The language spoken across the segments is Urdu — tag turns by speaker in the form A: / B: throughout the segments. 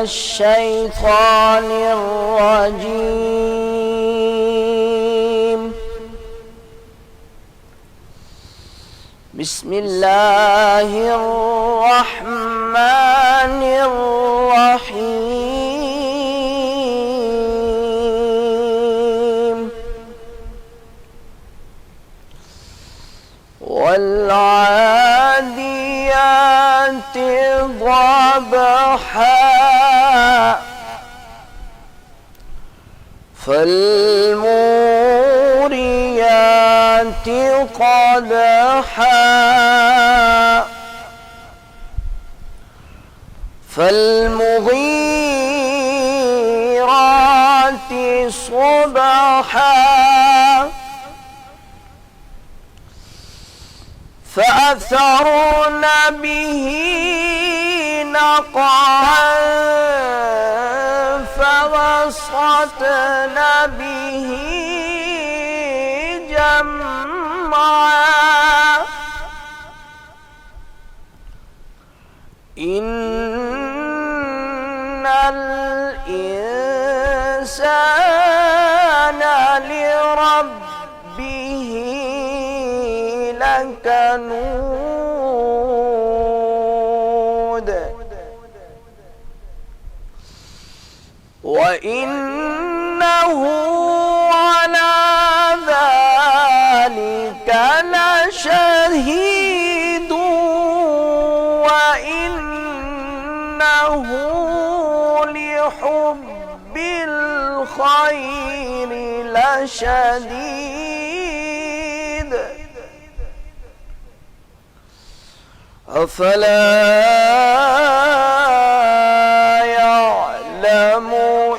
A: الشيطان الرجيم. بسم الله الرحمن الرحيم. والعاديات ضبحا فالموريات قدحا فالمغيرات صبحا فأثرن به نقعا فوسطن به جمعا إن الإنسان لربه لكنود وإنه على ذلك لشهيد وإنه لحب الخير لشديد أفلا يعلم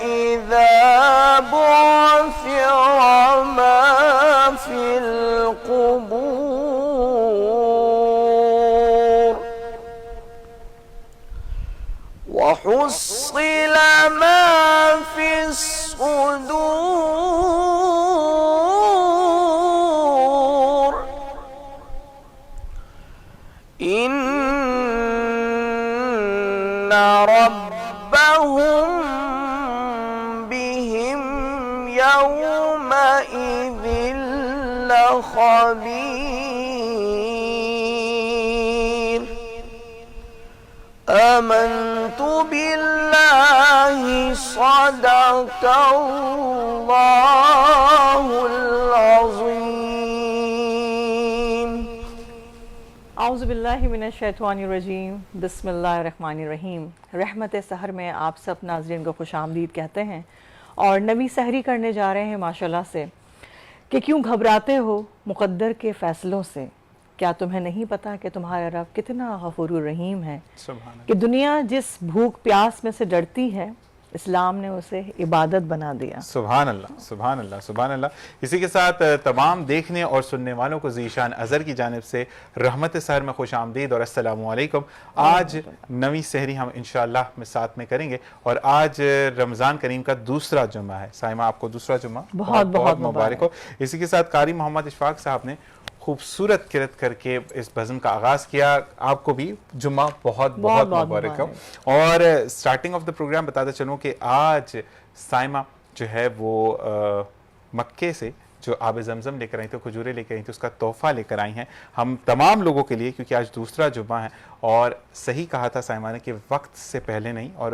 A: إذا بعثر ما في القبور وحصل ما في الصدور إن ربهم بهم يومئذ لخبير آمنت بالله صدق الله العظيم.
B: اعوذ باللہ من الشیطان الرجیم بسم اللہ الرحمن الرحیم. رحمت سحر میں آپ سب ناظرین کو خوش آمدید کہتے ہیں اور نبی سحری کرنے جا رہے ہیں ماشاءاللہ سے کہ کیوں گھبراتے ہو مقدر کے فیصلوں سے. کیا تمہیں نہیں پتا کہ تمہارا رب کتنا غفور الرحیم ہے کہ دنیا جس بھوک پیاس میں سے ڈرتی ہے اسلام نے اسے عبادت بنا دیا.
C: سبحان اللہ سبحان اللہ سبحان اللہ. اسی کے ساتھ تمام دیکھنے اور سننے والوں کو ذیشان اظہر کی جانب سے رحمت سحر میں خوش آمدید اور السلام علیکم. آج نویں سحری ہم انشاءاللہ میں ساتھ میں کریں گے اور آج رمضان کریم کا دوسرا جمعہ ہے. سائمہ آپ کو دوسرا جمعہ
B: بہت بہت
C: مبارک ہو. اسی کے ساتھ قاری محمد اشفاق صاحب نے خوبصورت کرت کر کے اس بزم کا آغاز کیا. آپ کو بھی جمعہ بہت بہت مبارک ہو. اور سٹارٹنگ آف دا پروگرام بتاتا چلوں کہ آج سائمہ جو ہے وہ مکے سے جو آب زمزم لے کر آئی تھی، کھجورے لے کر آئی تھی، اس کا تحفہ لے کر آئی ہیں ہم تمام لوگوں کے لیے، کیونکہ آج دوسرا جمعہ ہے. اور صحیح کہا تھا سائمہ نے کہ وقت سے پہلے نہیں، اور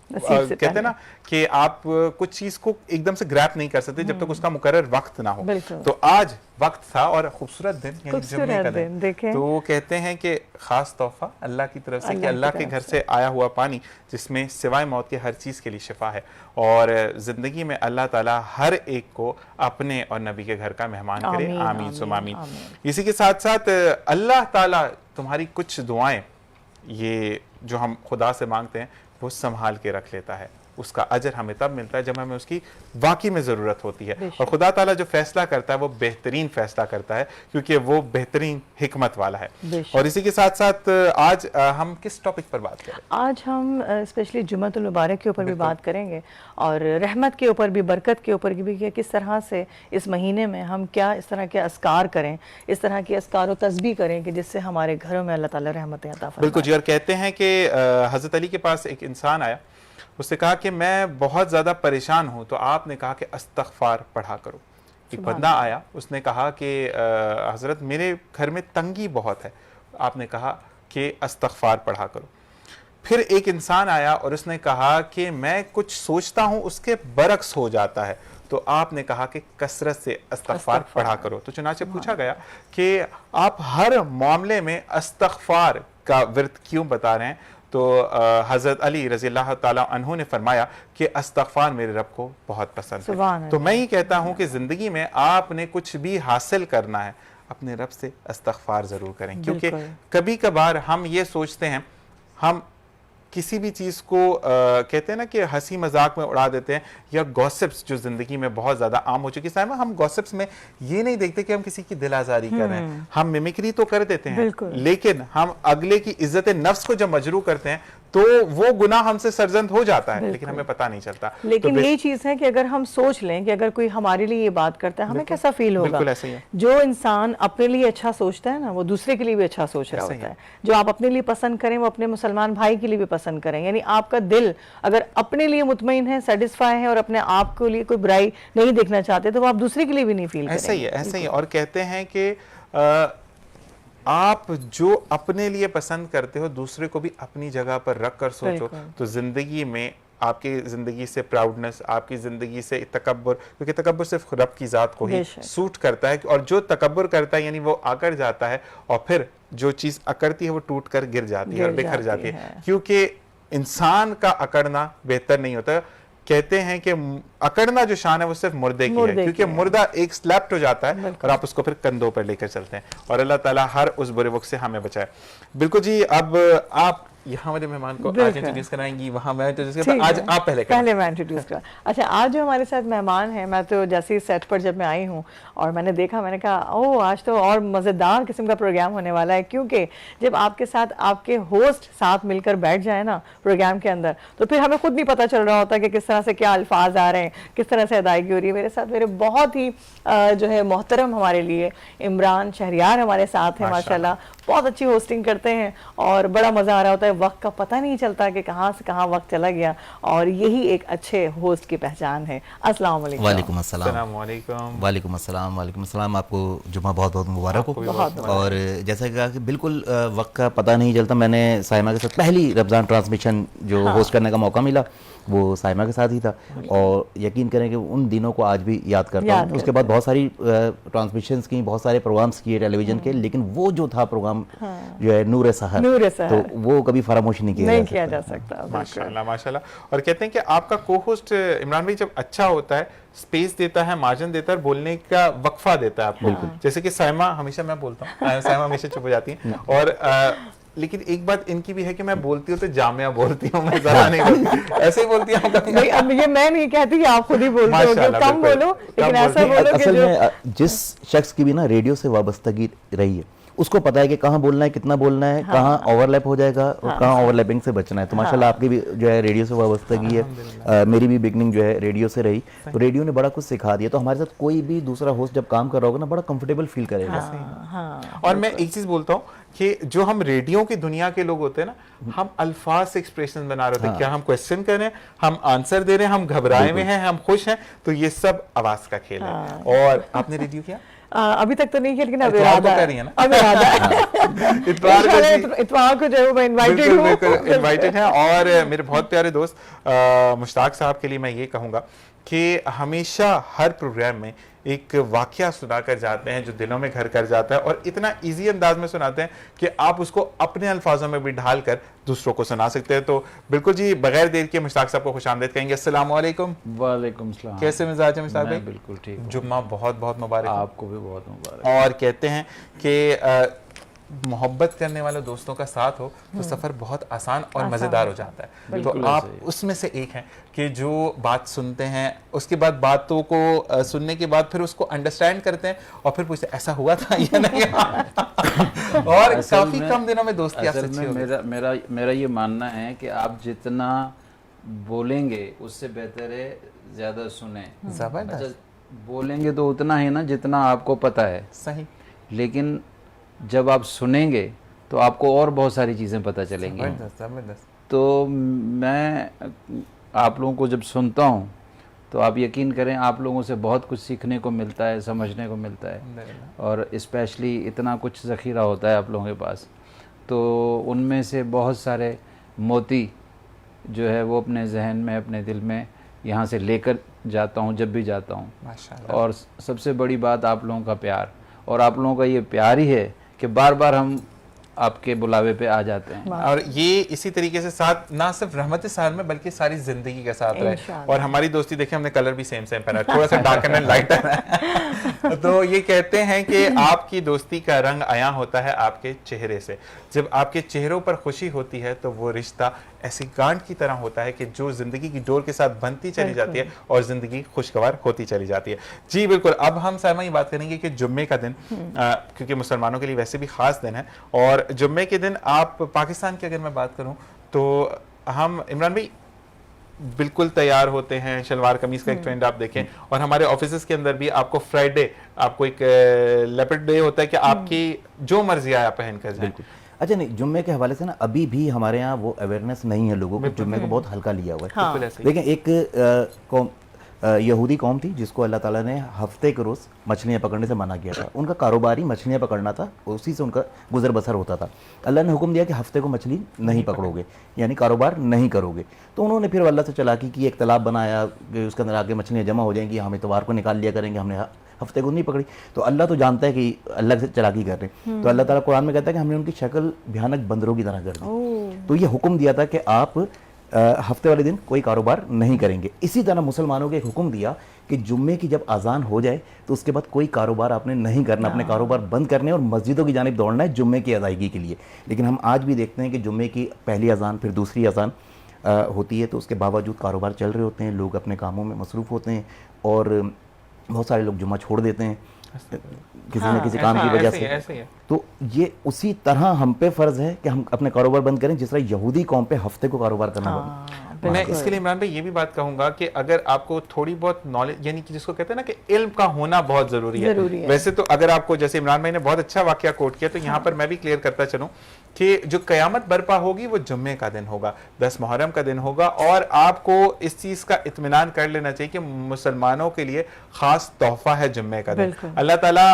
C: کہتے ہیں نا کہ آپ کچھ چیز کو ایک دم سے گریپ نہیں کر سکتے جب تک اس کا مقرر وقت نہ ہو. تو آج وقت تھا اور خوبصورت دن، یعنی جمعے کا دن. تو کہتے ہیں کہ خاص تحفہ اللہ کی طرف سے کہ اللہ کے گھر سے آیا ہوا پانی جس میں سوائے موت کے ہر چیز کے لیے شفا ہے. اور زندگی میں اللہ تعالیٰ ہر ایک کو اپنے اور نبی کے گھر کا مہمان کرے. آمین ثم آمین. اسی کے ساتھ ساتھ اللہ تعالیٰ تمہاری کچھ دعائیں یہ جو ہم خدا سے مانگتے ہیں وہ سنبھال کے رکھ لیتا ہے. اس کا اجر ہمیں تب ملتا ہے جب ہمیں اس کی واقعی میں ضرورت ہوتی ہے. اور خدا تعالیٰ جو فیصلہ کرتا ہے وہ بہترین فیصلہ کرتا ہے کیونکہ وہ بہترین حکمت والا ہے. اور اسی کے ساتھ ساتھ آج ہم کس ٹاپک پر بات کریں؟
B: آج ہم اسپیشلی جمعۃ المبارک کے اوپر بھی بات کریں گے اور رحمت کے اوپر بھی، برکت کے اوپر بھی، کہ کس طرح سے اس مہینے میں ہم کیا اس طرح کے اذکار کریں، اس طرح کی اذکار و تسبیح کریں کہ جس سے ہمارے گھروں میں اللہ تعالیٰ رحمتیں عطا فرمائے.
C: بالکل جی. اور کہتے ہیں کہ حضرت علی کے پاس ایک انسان آیا، اس نے کہا کہ میں بہت زیادہ پریشان ہوں، تو آپ نے کہا کہ استغفار پڑھا کرو. ایک بندہ آیا، اس نے کہا کہ حضرت میرے گھر میں تنگی بہت ہے، آپ نے کہا کہ استغفار پڑھا کرو. پھر ایک انسان آیا اور اس نے کہا کہ میں کچھ سوچتا ہوں اس کے برعکس ہو جاتا ہے، تو آپ نے کہا کہ کثرت سے استغفار پڑھا کرو. تو چنانچہ پوچھا گیا کہ آپ ہر معاملے میں استغفار کا ورد کیوں بتا رہے ہیں؟ تو حضرت علی رضی اللہ تعالیٰ عنہ نے فرمایا کہ استغفار میرے رب کو بہت پسند ہے. تو میں ہی کہتا ہوں کہ زندگی میں آپ نے کچھ بھی حاصل کرنا ہے، اپنے رب سے استغفار ضرور کریں، کیونکہ کبھی کبھار ہم یہ سوچتے ہیں، ہم کسی بھی چیز کو کہتے ہیں نا کہ ہنسی مذاق میں اڑا دیتے ہیں، یا گوسپس جو زندگی میں بہت زیادہ عام ہو چکی ہے. ہم گوسپس میں یہ نہیں دیکھتے کہ ہم کسی کی دل آزاری کر رہے ہیں، ہم میمکری تو کر دیتے ہیں، لیکن ہم اگلے کی عزت نفس کو جب مجروح کرتے ہیں تو وہ گناہ ہم سے سرزند ہو جاتا ہے، لیکن ہمیں پتہ نہیں چلتا.
B: لیکن یہ چیز ہے کہ اگر ہم سوچ لیں کہ اگر کوئی ہمارے لیے یہ بات کرتا ہے ہمیں کیسا فیل ہوگا.
C: بالکل ایسا ہی ہے.
B: جو انسان اپنے لیے اچھا سوچتا ہے نا، وہ دوسرے کے لیے بھی اچھا سوچ رہا ہوتا ہے. جو آپ اپنے لیے پسند کریں وہ اپنے مسلمان بھائی کے لیے بھی پسند کریں. یعنی آپ کا دل اگر اپنے لیے مطمئن ہے، سیٹسفائی ہے اور اپنے آپ کے لیے کوئی برائی نہیں دیکھنا چاہتے تو وہ آپ دوسرے کے لیے بھی نہیں فیل کریں.
C: ایسا ہی ہے، ایسا ہی ہے. اور کہتے ہیں کہ آپ جو اپنے لیے پسند کرتے ہو دوسرے کو بھی اپنی جگہ پر رکھ کر سوچو، تو زندگی میں آپ کی زندگی سے پراؤڈنس، آپ کی زندگی سے تکبر، کیونکہ تکبر صرف رب کی ذات کو ہی سوٹ کرتا ہے، اور جو تکبر کرتا ہے یعنی وہ اکڑ جاتا ہے، اور پھر جو چیز اکڑتی ہے وہ ٹوٹ کر گر جاتی ہے اور بکھر جاتی ہے. کیونکہ انسان کا اکڑنا بہتر نہیں ہوتا. کہتے ہیں کہ اکڑنا جو شان ہے وہ صرف مردے کی ہے، کیونکہ مردہ ایک سلیپٹ ہو جاتا ہے اور آپ اس کو پھر کندھوں پر لے کر چلتے ہیں. اور اللہ تعالیٰ ہر اس برے وقت سے ہمیں بچائے. بالکل جی. اب آپ یہاں ہمارے مہمان کو آج انٹروڈیوس کرائیں گی، وہاں میں انٹروڈیوس کرتا ہوں. آج آپ پہلے
B: میں انٹروڈیوس کرا. اچھا، آج جو ہمارے ساتھ مہمان ہیں، میں تو جیسے ہی سیٹ پر جب میں آئی ہوں اور میں نے دیکھا، میں نے کہا اوہ آج تو اور مزیدار قسم کا پروگرام ہونے والا ہے، کیونکہ جب آپ کے ساتھ آپ کے ہوسٹ ساتھ مل کر بیٹھ جائیں نا پروگرام کے اندر تو پھر ہمیں خود نہیں پتہ چل رہا ہوتا کہ کس طرح سے کیا الفاظ آ رہے ہیں، کس طرح سے ادائیگی ہو رہی ہے. میرے ساتھ میرے بہت ہی جو ہے محترم ہمارے لیے عمران شہریار ہمارے ساتھ ہیں. ماشاءاللہ بہت اچھی ہوسٹنگ کرتے ہیں اور بڑا مزہ آ رہا ہوتا ہے. وقت کا پتہ نہیں چلتا کہ کہاں سے کہاں وقت چلا گیا، اور یہی ایک اچھے ہوسٹ کی پہچان ہے. السلام علیکم.
D: وعلیکم السلام.
C: السلام علیکم.
D: وعلیکم السلام. وعلیکم السلام. آپ کو جمعہ بہت بہت مبارک ہو. اور جیسا کہ کہا کہ بالکل وقت کا پتہ نہیں چلتا. میں نے سائمہ کے ساتھ پہلی رمضان ٹرانسمیشن جو ہوسٹ کرنے کا موقع ملا وہ سائمہ کے ساتھ ہی تھا، اور یقین کریں کہ ان دنوں کو آج بھی یاد کرتا ہوں. اس کے بعد بہت ساری ٹرانسمیشنز کی، بہت سارے پروگرامز کیے ٹیلی ویژن کے، لیکن وہ جو تھا پروگرام جو ہے نور سحر، تو وہ کبھی فراموش نہیں کیا جا سکتا.
C: ماشاءاللہ ماشاءاللہ. اور کہتے ہیں کہ آپ کا کو ہوسٹ عمران بھائی جب اچھا ہوتا ہے، سپیس دیتا ہے، مارجن دیتا ہے، بولنے کا وقفہ دیتا ہے آپ کو. جیسے کہ سائمہ ہمیشہ، میں بولتا ہوں، سائمہ ہمیشہ چپ ہو جاتی ہیں. اور لیکن ایک بات ان کی بھی ہے کہ میں بولتی ہوں تو جامعہ بولتی ہوں، میں زیادہ نہیں بولتی. ایسے ہی بولتی ہوں.
B: یہ میں نہیں کہتی کہ آپ خود ہی بولتے ہو، کم بولو لیکن ایسا بولو کہ
D: اصل میں جس شخص کی بھی نا ریڈیو سے وابستگی رہی ہے اس کو پتا ہے کہ کہاں بولنا ہے، کتنا بولنا ہے، کہاں اوور لیپ ہو جائے گا اور کہاں اوور لیپنگ سے بچنا ہے. تو ماشاءاللہ آپ کی بھی جو ہے ریڈیو سے وابستگی ہے، میری بھی بگننگ جو ہے ریڈیو سے رہی، تو ریڈیو نے بڑا کچھ سکھا دیا. تو ہمارے ساتھ کوئی بھی دوسرا ہوسٹ جب کام کر رہا ہوگا نا بڑا کمفرٹیبل فیل کرے گا.
C: اور میں ایک چیز بولتا ہوں کہ جو ہم ریڈیو کی دنیا کے لوگ ہوتے ہیں نا، ہم الفاظ سے ایکسپریشن بنا رہے ہوتے ہیں. کیا ہم کویسچن کر رہے ہیں، ہم آنسر دے رہے ہیں، ہم گھبرائے ہوئے ہیں، ہم خوش ہیں، تو یہ سب آواز کا کھیل ہے. اور آپ نے ریڈیو کیا؟
B: ابھی تک تو نہیں کیا، لیکن اتوار کو جو میں
C: انوائٹڈ ہیں. اور میرے بہت پیارے دوست مشتاق صاحب کے لیے میں یہ کہوں گا کہ ہمیشہ ہر پروگرام میں ایک واقعہ سنا کر جاتے ہیں جو دلوں میں گھر کر جاتا ہے، اور اتنا ایزی انداز میں سناتے ہیں کہ آپ اس کو اپنے الفاظوں میں بھی ڈھال کر دوسروں کو سنا سکتے ہیں. تو بالکل جی بغیر دیر کے مشتاق صاحب کو خوش آمدید کہیں گے. السلام علیکم.
E: وعلیکم السلام.
C: کیسے مزاج ہے مشتاق بھائی؟
E: بالکل ٹھیک.
C: جمعہ بہت بہت مبارک.
E: آپ کو بھی بہت مبارک.
C: اور کہتے ہیں کہ محبت کرنے والے دوستوں کا ساتھ ہو تو سفر بہت آسان اور مزیدار ہو جاتا ہے. تو آپ اس میں سے ایک ہیں کہ جو بات سنتے ہیں, اس کے بعد باتوں کو سننے کے بعد پھر اس کو انڈرسٹینڈ کرتے ہیں اور پھر پوچھتے ایسا ہوا تھا یا نہیں. اور کافی کم دنوں میں دوستی آپ سے اچھی ہو گئی.
E: میرا یہ ماننا ہے کہ آپ جتنا بولیں گے اس سے بہتر ہے زیادہ سنیں.
C: زبردست.
E: بولیں گے تو اتنا ہے نا جتنا آپ کو پتہ ہے,
C: صحیح,
E: لیکن جب آپ سنیں گے تو آپ کو اور بہت ساری چیزیں پتہ چلیں گی. تو میں آپ لوگوں کو جب سنتا ہوں تو آپ یقین کریں آپ لوگوں سے بہت کچھ سیکھنے کو ملتا ہے, سمجھنے کو ملتا ہے, اور اسپیشلی اتنا کچھ ذخیرہ ہوتا ہے آپ لوگوں کے پاس. تو ان میں سے بہت سارے موتی جو ہے وہ اپنے ذہن میں, اپنے دل میں یہاں سے لے کر جاتا ہوں جب بھی جاتا ہوں. اور سب سے بڑی بات آپ لوگوں کا پیار, اور آپ لوگوں کا یہ پیار ہی ہے کہ بار بار ہم آپ کے بلاوے پہ آ جاتے ہیں.
C: اور یہ اسی طریقے سے ساتھ نہ صرف رحمت سحر میں بلکہ ساری زندگی کے ساتھ رہے. اور ہماری دوستی دیکھیں, ہم نے کلر بھی سیم پہنا, تھوڑا سا ڈارکر اینڈ لائٹر ہے. تو یہ کہتے ہیں کہ آپ کی دوستی کا رنگ عیاں ہوتا ہے آپ کے چہرے سے. جب آپ کے چہروں پر خوشی ہوتی ہے تو وہ رشتہ ایسی گانٹھ کی طرح ہوتا ہے کہ جو زندگی کی ڈور کے ساتھ بنتی چلی جاتی ہے اور زندگی خوشگوار ہوتی چلی جاتی ہے. جی بالکل. اب ہم سائمہ یہ بات کریں گے کہ جمعے کا دن, کیونکہ مسلمانوں کے لیے ویسے بھی خاص دن ہے, اور جمعے کے دن آپ پاکستان کی اگر میں بات کروں تو ہم, عمران بھائی, بالکل تیار ہوتے ہیں, شلوار قمیص کا ایک ٹرینڈ آپ دیکھیں, اور ہمارے آفیسز کے اندر بھی آپ کو فرائیڈے, آپ کو ایک لیپرڈ ڈے ہوتا ہے کہ آپ کی جو مرضی آیا پہن کر جائیں.
D: اچھا نہیں, جمعے کے حوالے سے نا ابھی بھی ہمارے ہاں وہ اویئرنیس نہیں ہے لوگوں کو, جمعے کو بہت ہلکا لیا ہوا ہے. لیکن ایک یہودی قوم تھی جس کو اللہ تعالیٰ نے ہفتے کے روز مچھلیاں پکڑنے سے منع کیا تھا. ان کا کاروبار ہی مچھلیاں پکڑنا تھا, اسی سے ان کا گزر بسر ہوتا تھا. اللہ نے حکم دیا کہ ہفتے کو مچھلی نہیں پکڑو گے, یعنی کاروبار نہیں کرو گے. تو انہوں نے پھر اللہ سے چلاکی کی, ایک تالاب بنایا کہ اس کے اندر آگے مچھلیاں جمع ہو جائیں گی, ہم اتوار کو نکال لیا کریں گے, ہم نے ہفتے کو نہیں پکڑی. تو اللہ تو جانتا ہے کہ اللہ سے چلاکی کر رہے ہیں. تو اللہ تعالیٰ قرآن میں کہتا ہے کہ ہم نے ان کی شکل بھیانک بندروں کی طرح کر دی. تو یہ حکم دیا تھا کہ آپ ہفتے والے دن کوئی کاروبار نہیں کریں گے. اسی طرح مسلمانوں کو ایک حکم دیا کہ جمعے کی جب اذان ہو جائے تو اس کے بعد کوئی کاروبار آپ نے نہیں کرنا, اپنے کاروبار بند کرنے اور مسجدوں کی جانب دوڑنا ہے جمعے کی ادائیگی کے لیے. لیکن ہم آج بھی دیکھتے ہیں کہ جمعے کی پہلی اذان پھر دوسری اذان ہوتی ہے تو اس کے باوجود کاروبار چل رہے ہوتے ہیں, لوگ اپنے کاموں میں مصروف ہوتے ہیں, اور بہت سارے لوگ جمعہ چھوڑ دیتے ہیں کسی نہ کسی کام کی وجہ سے. تو یہ اسی طرح ہم پہ فرض ہے کہ ہم اپنے کاروبار بند کریں جس طرح یہودی قوم پہ ہفتے کو کاروبار کرنا بند.
C: میں اس کے لیے عمران بھائی یہ بھی بات کہوں گا کہ اگر آپ کو تھوڑی بہت نالج, یعنی کہ جس کو کہتے ہیں نا کہ علم کا ہونا بہت ضروری ہے. ویسے تو اگر آپ کو, جیسے عمران بھائی نے بہت اچھا واقعہ کوٹ کیا, تو یہاں پر میں بھی کلیئر کرتا چلوں کہ جو قیامت برپا ہوگی وہ جمعے کا دن ہوگا, 10 محرم کا دن ہوگا. اور آپ کو اس چیز کا اطمینان کر لینا چاہیے کہ مسلمانوں کے لیے خاص تحفہ ہے جمعے کا دن. اللہ تعالیٰ,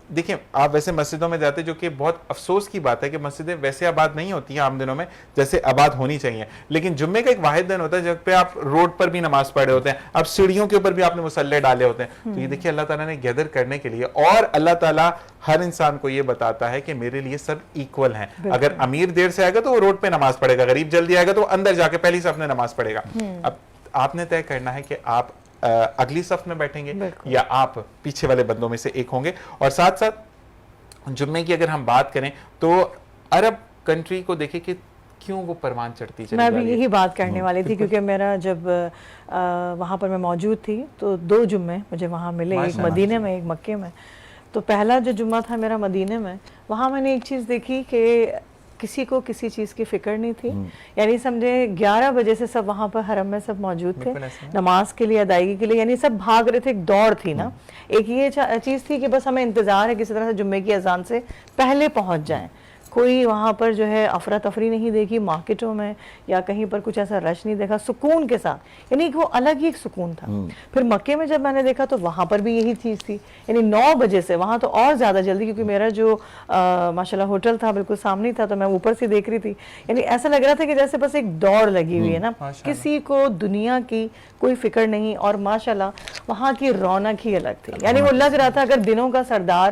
C: دیکھیں آپ ویسے مسجدوں میں جاتے, جو کہ بہت افسوس کی بات ہے کہ مسجدیں ویسے آباد نہیں ہوتی ہیں عام دنوں میں جیسے آباد ہونی چاہیے, لیکن جمعے کا ایک واحد دن ہوتا ہے جب پہ آپ روڈ پر بھی نماز پڑھے ہوتے ہیں, آپ سیڑھیوں کے اوپر بھی آپ نے مصلے ڈالے ہوتے ہیں. تو یہ دیکھیے اللہ تعالیٰ نے گیدر کرنے کے لیے, اور اللہ تعالیٰ ہر انسان کو یہ بتاتا ہے کہ میرے لیے سب ایکول ہیں. اگر امیر دیر سے آئے گا تو وہ روڈ پہ نماز پڑھے گا, غریب جلدی آئے گا تو وہ اندر جا کے پہلی صف میں نماز پڑھے گا. اب آپ نے طے کرنا ہے کہ آپ اگلی صف میں بیٹھیں گے یا آپ پیچھے والے بندوں میں سے ایک ہوں گے. اور ساتھ ساتھ جمعے کی اگر ہم بات کریں تو عرب کنٹری کو دیکھیں کہ کیوں وہ پروان چڑھتی چلی
B: میں بھی یہی بات کرنے والی تھی, کیونکہ میرا جب وہاں پر میں موجود تھی تو 2 جمعے مجھے وہاں ملے, ایک مدینے میں ایک مکے میں. تو پہلا جو جمعہ تھا میرا مدینے میں, وہاں میں نے ایک چیز دیکھی کہ کسی کو کسی چیز کی فکر نہیں تھی. یعنی سمجھے 11 بجے سے سب وہاں پر حرم میں سب موجود تھے نماز کے لیے, ادائیگی کے لیے, یعنی سب بھاگ رہے تھے. ایک دوڑ تھی نا, ایک یہ چیز تھی کہ بس ہمیں انتظار ہے کسی طرح سے جمعے کی اذان سے پہلے پہنچ جائیں. کوئی وہاں پر جو ہے افراتفری نہیں دیکھی مارکیٹوں میں یا کہیں پر کچھ ایسا رش نہیں دیکھا, سکون کے ساتھ, یعنی وہ الگ ہی ایک سکون تھا. پھر مکے میں جب میں نے دیکھا تو وہاں پر بھی یہی چیز تھی, یعنی 9 بجے سے وہاں تو اور زیادہ جلدی, کیونکہ میرا جو ماشاءاللہ ہوٹل تھا بالکل سامنے تھا, تو میں اوپر سے دیکھ رہی تھی. یعنی ایسا لگ رہا تھا کہ جیسے بس ایک دوڑ لگی ہوئی ہے نا, کسی کو دنیا کی کوئی فکر نہیں. اور ماشاءاللہ وہاں کی رونق ہی الگ تھی. یعنی وہ لگ رہا تھا اگر دنوں کا سردار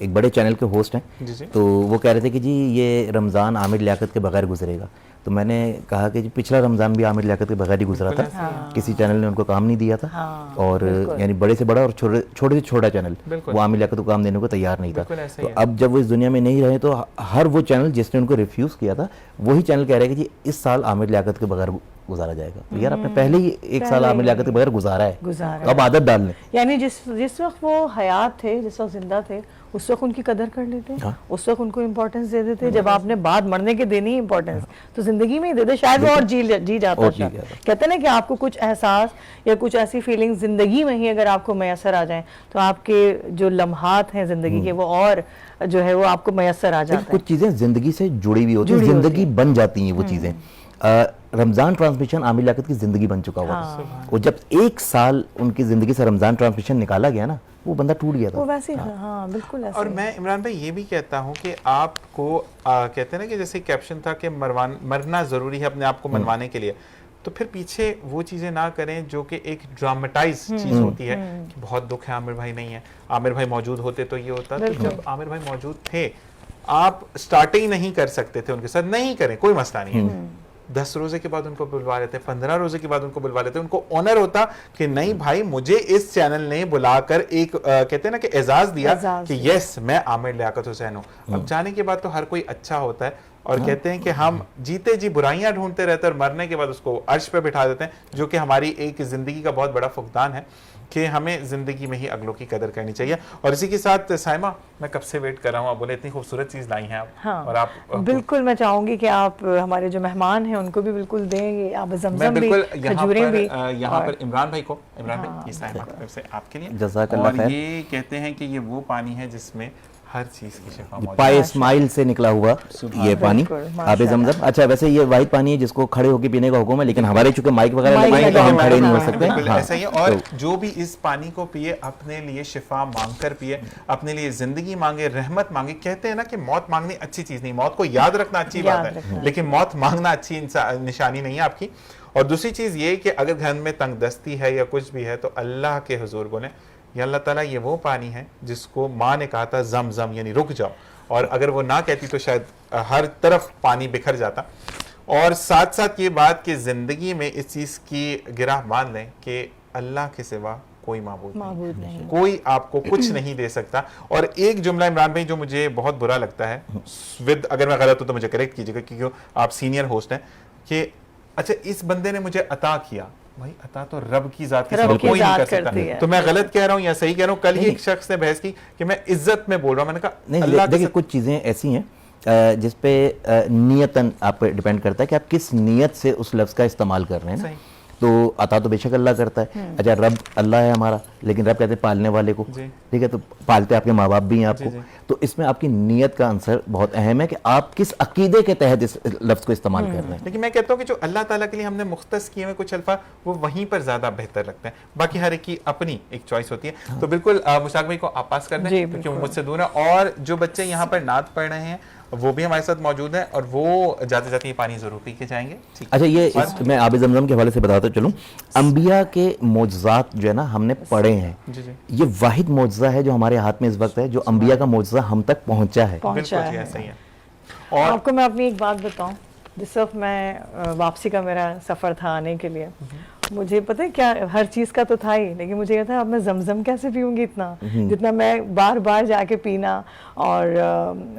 D: ایک بڑے چینل کے ہوسٹ ہیں,
C: جی جی.
D: تو وہ کہہ رہے تھے کہ جی یہ رمضان عامر لیاقت کے بغیر گزرے گا. تو میں نے کہا کہ جی پچھلا رمضان بھی عامر لیاقت کے بغیر ہی گزرا تھا, کسی چینل نے ان کو کام نہیں دیا تھا, اور یعنی بڑے سے بڑا اور چھوٹے سے چھوٹا چینل وہ عامر لیاقت کو کام دینے کو تیار نہیں تھا. تو اب جب وہ اس دنیا میں نہیں رہے تو ہر وہ چینل جس نے ان کو ریفیوز کیا تھا وہی چینل کہہ رہے کہ جی اس سال عامر لیاقت کے بغیر گزارا جائے گا. تو یار آپ نے پہلے ہی ایک سال عامر لیاقت کے بغیر گزارا ہے, تو اب عادت ڈال لیں.
B: یعنی جس وقت وہ حیات تھے, جس وقت زندہ تھے, اس وقت ان کی قدر کر لیتے, اس وقت ان کو امپورٹنس دے دیتے. جب آپ نے بعد مرنے کے دینی ہے امپورٹنس تو زندگی میں ہی دے دے, شاید وہ اور جی جاتا. کہتے ہیں نا کہ آپ کو کچھ احساس یا کچھ ایسی فیلنگ زندگی میں ہی اگر آپ کو میسر آ جائیں تو آپ کے جو لمحات ہیں زندگی کے وہ اور جو ہے وہ آپ کو میسر آ جاتے ہیں.
D: کچھ چیزیں زندگی سے جڑی ہوئی ہوتی ہیں, زندگی بن جاتی ہیں وہ چیزیں. رمضان ٹرانسمیشن عامر لیاقت کی زندگی بن چکا ہوا تھا, اور جب ایک سال ان کی زندگی سے رمضان ٹرانسمیشن نکالا گیا نا وہ بندہ ٹوٹ گیا تھا.
B: وہ ویسے ہاں بالکل ایسے.
C: اور میں عمران بھائی یہ بھی کہتا ہوں کہ آپ کو کہتے ہیں نا کہ جیسے کیپشن تھا کہ مرنا ضروری ہے اپنے آپ کو منوانے کے لیے, تو پھر پیچھے وہ چیزیں نہ کریں جو کہ ایک ڈرامٹائز چیز ہوتی ہے کہ بہت دکھ ہے عامر بھائی نہیں ہے, عامر بھائی موجود ہوتے تو یہ ہوتا. تو جب عامر بھائی موجود تھے آپ سٹارٹنگ نہیں کر سکتے تھے ان کے ساتھ, نہیں کریں کوئی مسئلہ نہیں ہے. 10 روزے کے بعد ان کو بلوا لیتے, 15 روزے کے بعد ان کو بلوا لیتے. ان کو آنر ہوتا کہ نہیں بھائی مجھے اس چینل نے بلا کر ایک کہتے ہیں نا کہ اعزاز دیا کہ یس میں عامر لیاقت حسین ہوں. اب جانے کے بعد تو ہر کوئی اچھا ہوتا ہے, اور کہتے ہیں کہ ہم جیتے جی برائیاں ڈھونڈتے رہتے ہیں اور مرنے کے بعد اس کو عرش پہ بٹھا دیتے ہیں, جو کہ ہماری ایک زندگی کا بہت بڑا فقدان ہے کہ ہمیں زندگی میں ہی اگلوں کی قدر کرنی چاہیے. اور اسی کے ساتھ سائمہ میں کب سے ویٹ کر رہا ہوں, آپ بولے اتنی خوبصورت چیز لائی ہیں آپ, اور آپ
B: بالکل میں چاہوں گی کہ آپ ہمارے جو مہمان ہیں ان کو بھی بالکل دیں گے, آپ زمزم بھی, کھجوریں بھی.
C: یہاں پر عمران بھائی کو, عمران بھائی یہ سائمہ کی طرف سے آپ کے لیے,
D: جزاک اللہ خیر.
C: اور یہ کہتے ہیں کہ یہ وہ پانی ہے جس میں ہر چیز کی شفا موجود ہے.
D: پائے اسماعیل سے نکلا ہوا یہ پانی آب زمزم. اچھا ویسے یہ واحد پانی ہے جس کو کھڑے ہو کے پینے کا حکم ہے, لیکن ہمارے چونکہ مائک وغیرہ لگے ہیں تو ہم کھڑے نہیں ہو سکتے.
C: ایسا ہی ہے, اور جو بھی اس پانی کو پیے اپنے لیے شفا مانگ کر پیے, اپنے لیے زندگی مانگے, رحمت مانگے. کہتے ہیں نا کہ موت مانگنی اچھی چیز نہیں, موت کو یاد رکھنا اچھی بات ہے, لیکن موت مانگنا اچھی نشانی نہیں ہے آپ کی. اور دوسری چیز یہ کہ اگر گھر میں تنگ دستی ہے یا کچھ بھی ہے تو اللہ کے حضور بولیں یا اللہ تعالیٰ یہ وہ پانی ہے جس کو ماں نے کہا تھا زم زم یعنی رک جاؤ, اور اگر وہ نہ کہتی تو شاید ہر طرف پانی بکھر جاتا. اور ساتھ ساتھ یہ بات کہ زندگی میں اس چیز کی گرہ باندھ لیں کہ اللہ کے سوا کوئی معبود نہیں, کوئی آپ کو کچھ نہیں دے سکتا. اور ایک جملہ عمران بھائی جو مجھے بہت برا لگتا ہے, اگر میں غلط ہوں تو مجھے کریکٹ کیجیے گا کیونکہ آپ سینئر ہوسٹ ہیں, کہ اچھا اس بندے نے مجھے عطا کیا, بھائی عطا تو رب کی ذات کے سوا کوئی نہیں کر سکتا. تو میں غلط کہہ رہا ہوں یا صحیح کہہ رہا ہوں؟ کل ہی ایک شخص نے بحث کی کہ میں عزت میں بول رہا ہوں, میں نے کہا
D: نہیں دیکھیں کچھ چیزیں ایسی ہیں جس پہ نیتاً آپ پہ ڈیپینڈ کرتا ہے کہ آپ کس نیت سے اس لفظ کا استعمال کر رہے ہیں نا. تو عطا تو بے شک اللہ کرتا ہے. اچھا رب اللہ ہے ہمارا, لیکن رب کہتے ہیں پالنے والے کو, ٹھیک ہے, تو پالتے آپ کے ماں باپ بھی ہیں آپ کو. تو اس میں آپ کی نیت کا عنصر بہت اہم ہے کہ آپ کس عقیدے کے تحت اس لفظ کو استعمال کر رہے ہیں.
C: لیکن میں کہتا ہوں کہ جو اللہ تعالیٰ کے لیے ہم نے مختص کیے ہوئے کچھ الفاظ وہ وہیں پر زیادہ بہتر لگتے ہیں, باقی ہر ایک کی اپنی ایک چوائس ہوتی ہے. تو بالکل مشتاق بھائی کو آپ پاس کر دیں کیونکہ وہ مجھ سے دور ہے, اور جو بچے یہاں پر نعت پڑھ رہے ہیں وہ بھی ہمارے ساتھ موجود ہیں, اور وہ جاتے جاتے یہ پانی ضرور پی کے جائیں گے.
D: اچھا یہ میں آب زمزم کے حوالے سے بتاتا چلوں, انبیاء کے معجزات جو ہے نا ہم نے پڑھے ہیں, یہ واحد معجزہ ہے جو ہمارے ہاتھ میں اس وقت ہے جو انبیاء کا معجزہ ہم تک پہنچا ہے.
C: بالکل ایسا ہی ہے.
B: اور آپ کو میں اپنی ایک بات بتاؤں, جس وقت میں واپسی کا میرا سفر تھا آنے کے لیے, مجھے پتہ ہے کیا, ہر چیز کا تو تھا ہی, لیکن مجھے یہ تھا اب میں زمزم کیسے پیوں گی اتنا جتنا میں بار بار جا کے پینا, اور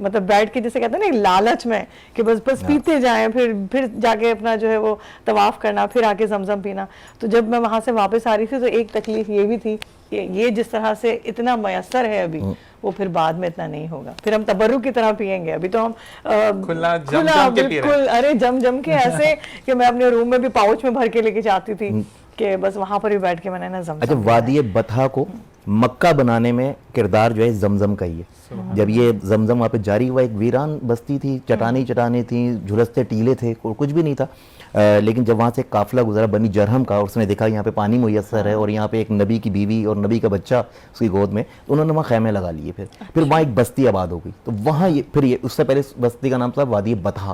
B: مطلب بیٹھ کے جیسے کہتے ہیں نا لالچ میں کہ بس پیتے جائیں, پھر جا کے اپنا جو ہے وہ طواف کرنا, پھر آ کے زمزم پینا. تو جب میں وہاں سے واپس آ رہی تھی تو ایک تکلیف یہ بھی تھی کہ یہ جس طرح سے اتنا میسر ہے ابھی وہ پھر بعد میں اتنا نہیں ہوگا, پھر ہم تبرک کی طرح پیئیں گے. ابھی تو ہم
C: کھلا بالکل
B: ارے جم کے ایسے کہ میں اپنے روم میں بھی پاؤچ میں بھر کے لے کے جاتی تھی کہ بس وہاں پر بھی بیٹھ کے میں نے نا زمزم.
D: اچھا وادی بطحا کو مکہ بنانے میں کردار جو ہے زمزم کا ہی ہے. جب یہ زمزم وہاں پہ جاری ہوا, ایک ویران بستی تھی, چٹانیں تھیں, جھلستے ٹیلے تھے, کچھ بھی نہیں تھا. لیکن جب وہاں سے قافلہ گزرا بنی جرہم کا, اور اس نے دیکھا یہاں پہ پانی میسر ہے اور یہاں پہ ایک نبی کی بیوی اور نبی کا بچہ اس کی گود میں, تو انہوں نے وہاں خیمے لگا لیے. پھر وہاں ایک بستی آباد ہو گئی. تو وہاں پھر اس سے پہلے بستی کا نام تھا وادی بطحا,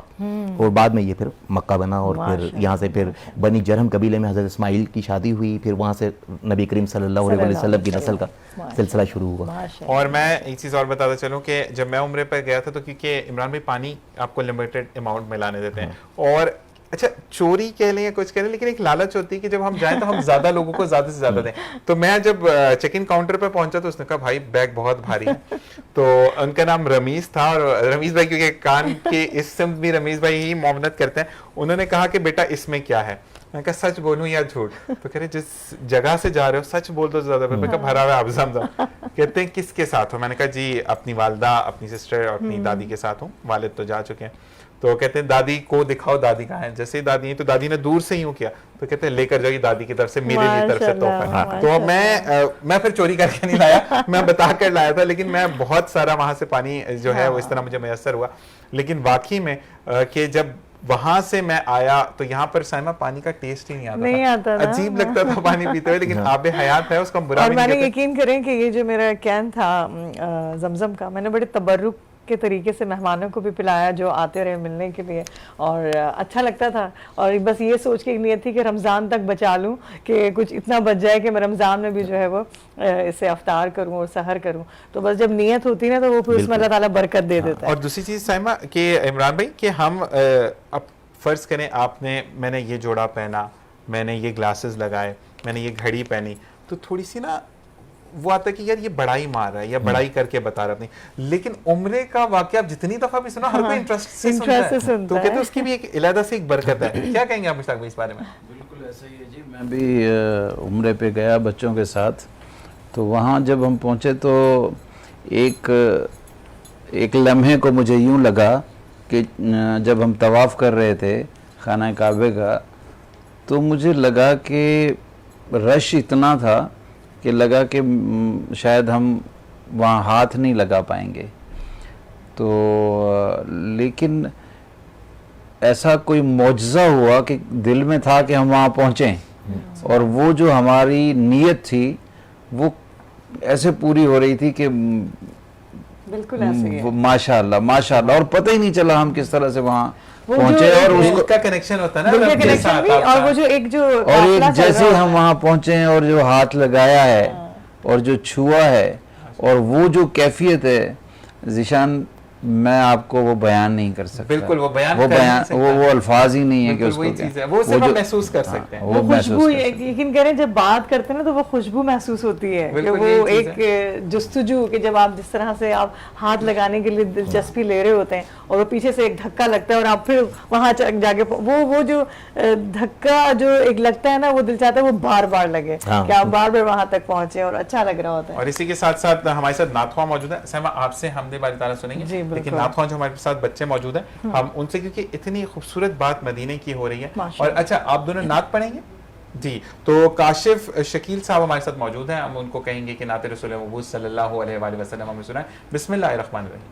D: اور بعد میں یہ پھر مکہ بنا, اور پھر یہاں سے پھر بنی جرہم قبیلے میں حضرت اسماعیل کی شادی ہوئی, پھر وہاں سے نبی کریم صلی اللہ علیہ وسلم کی نسل کا سلسلہ شروع ہوا.
C: اور میں ایک چیز اور بتا بتاتا چلوں کہ جب میں عمرے پر گیا تھا تو کیونکہ عمران بھائی پانی آپ کو لمیٹڈ اماؤنٹ میں لانے دیتے ہیں, اور اچھا چوری کہہ لیں یا کچھ کہہ لیں, لیکن ایک لالچ ہوتی ہے کہ جب ہم جائیں تو ہم زیادہ لوگوں کو زیادہ سے زیادہ دیں. تو میں جب چیک ان کاؤنٹر پہ پہنچا تو اس نے کہا بھائی بیگ بہت بھاری ہے. تو ان کا نام رمیز تھا, اور رمیز بھائی کیونکہ کان کے اس سمت بھی رمیز بھائی ہی معاونت کرتے ہیں, انہوں نے کہا کہ بیٹا اس میں کیا ہے. میں نے کہا سچ بولوں یا جھوٹ؟ تو کہہ رہے جس جگہ سے جا رہے ہو سچ بول دو زیادہ. میں نے کہا بھرا ہوا ہے زمزم. کہتے ہیں کس کے ساتھ ہو؟ میں نے کہا جی اپنی والدہ, اپنی سسٹر اور اپنی دادی کے ساتھ ہوں, والد تو جا چکے ہیں. تو کہتے ہیں دادی کو دکھاؤ دادی کہاں ہے. جیسے ہی دادی ہیں تو دادی نے دور سے یوں کیا, تو کہتے ہیں لے کر جاؤ دادی کی طرف سے میرے لیے طرف سے تحفہ. تو میں پھر چوری کر کے نہیں لایا, میں بتا کر لایا تھا, لیکن میں بہت سارا وہاں سے پانی جو ہے وہ اس طرح مجھے میسر ہوا. لیکن واقعی میں کہ جب وہاں سے میں آیا تو یہاں پر سائمہ پانی کا ٹیسٹ ہی نہیں آتا تھا, عجیب لگتا تھا پانی پیتے ہوئے, لیکن آب حیات ہے اس کا برا بھی نہیں کہتے.
B: اور میں نے یقین کریں کہ یہ جو میرا کین تھا زمزم کا, میں نے بڑے تبرک کے طریقے سے مہمانوں کو بھی پلایا جو آتے رہے ملنے کے لیے, اور اچھا لگتا تھا. اور بس یہ سوچ کے ایک نیت تھی کہ رمضان تک بچا لوں, کہ کچھ اتنا بچ جائے کہ میں رمضان میں بھی جو ہے وہ اسے افطار کروں اور سحر کروں. تو بس جب نیت ہوتی نا تو وہ پھر اس میں اللہ تعالیٰ برکت دے دیتا ہے.
C: اور دوسری چیز سائمہ کہ عمران بھائی کہ ہم اب فرض کریں آپ نے, میں نے یہ جوڑا پہنا, میں نے یہ گلاسز لگائے, میں نے یہ گھڑی پہنی, تو تھوڑی سی نا وہ آتا ہے کہ یار یہ بڑائی مار رہا ہے یا بڑائی کر کے بتا رہا اپنی. لیکن عمرے کا واقعہ آپ جتنی دفعہ بھی سنا ہر کوئی انٹرسٹ سے سنتا ہے, تو کہتے ہیں اس کی بھی ایک علیحدہ سے ایک برکت ہے. کیا کہیں گے آپ مشتاق بھائی اس بارے میں؟
E: بالکل ایسا ہی ہے جی. میں بھی عمرے پہ گیا بچوں کے ساتھ, تو وہاں جب ہم پہنچے تو ایک لمحے کو مجھے یوں لگا کہ جب ہم طواف کر رہے تھے خانہ کعبے کا, تو مجھے لگا کہ رش اتنا تھا کہ لگا کہ شاید ہم وہاں ہاتھ نہیں لگا پائیں گے. تو لیکن ایسا کوئی معجزہ ہوا کہ دل میں تھا کہ ہم وہاں پہنچیں, اور وہ جو ہماری نیت تھی وہ ایسے پوری ہو رہی تھی کہ
B: بالکل ایسے ہی
E: ماشاء اللہ, اور پتہ ہی نہیں چلا ہم کس طرح سے وہاں پہنچے. اور اس
C: کا کنیکشن ہوتا ہے نا,
B: اور وہ جو ایک
E: جیسے ہم وہاں پہنچے اور جو ہاتھ لگایا ہے اور جو چھوا ہے اور وہ جو کیفیت ہے ذیشان, میں آپ کو وہ بیان نہیں کر سکتا.
C: بالکل وہ بیان
E: وہ الفاظ ہی نہیں ہے کہ اس کو
C: وہ صرف محسوس کر سکتے ہیں.
B: وہ خوشبو, یقین کریں جب بات کرتے ہیں نا تو وہ خوشبو محسوس ہوتی ہے, کہ وہ ایک جستجو, کہ جب آپ جس طرح سے آپ ہاتھ لگانے کے لیے دلچسپی لے رہے ہوتے ہیں اور وہ پیچھے سے ایک دھکا لگتا ہے اور آپ پھر وہاں جا کے وہ جو دھکا جو ایک لگتا ہے نا, وہ دل چاہتا ہے وہ بار بار لگے, کہ آپ بار بار وہاں تک پہنچے اور اچھا لگ رہا ہوتا ہے.
C: اور اسی کے ساتھ ساتھ ہمارے ساتھ نعت خواہ موجود ہے. سائمہ آپ سے حمد باری تعالیٰ سنیں گے, لیکن نعت خواہ جو ہمارے ساتھ بچے موجود ہیں, ہم ان سے, کیونکہ اتنی خوبصورت بات مدینے کی ہو رہی ہے. اور اچھا آپ دونوں نعت پڑھیں گے جی. تو کاشف شکیل صاحب ہمارے ساتھ موجود ہیں, ہم ان کو کہیں گے کہ نعت رسول مبعوث صلی اللہ علیہ وآلہ وسلم ہمیں سنائیں. بسم اللہ الرحمن الرحیم.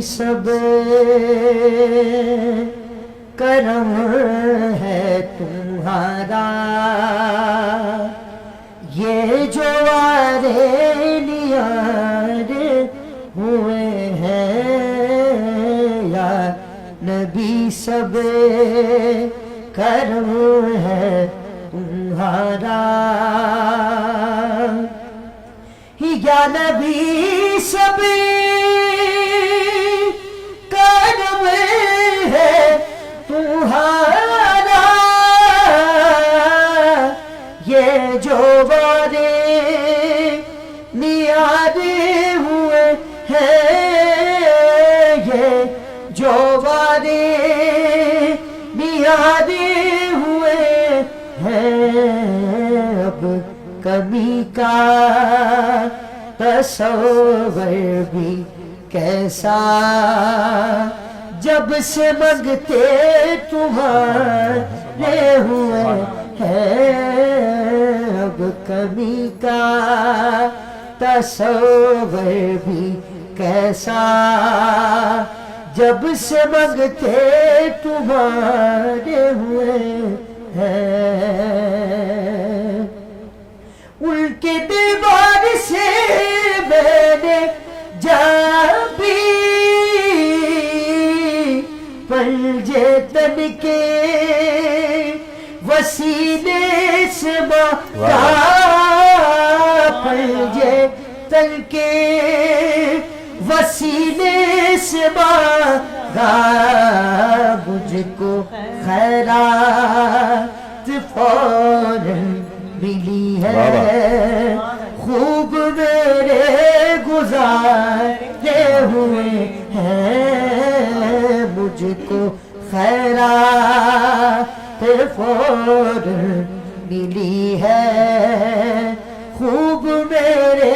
A: سب کرم ہے تمہارا, یہ جو آرے نیار ہوئے ہیں یا نبی, سب کرم ہے تمہارا, یا نبی سب کرم ہے تمہارا, یہ جو بارے نیارے ہوئے ہیں, یہ جو بارے نیارے اب کمی کا تصور بھی کیسا، جب سے منگتے تمہارے ہوئے ہیں، اب کمی کا تصور بھی کیسا، جب سے منگتے تمہارے ہوئے ہیں۔ ان کے دیوار سے میں نے جا بھی پنجے تن کے وسیلے سے مانگا، پنجے تن کے وسیلے سے مانگا، مجھ کو خیرات فوراً ملی ہے، خوب میرے گزارے ہوئے ہیں، مجھ کو خیرات فوراً ملی ہے، خوب میرے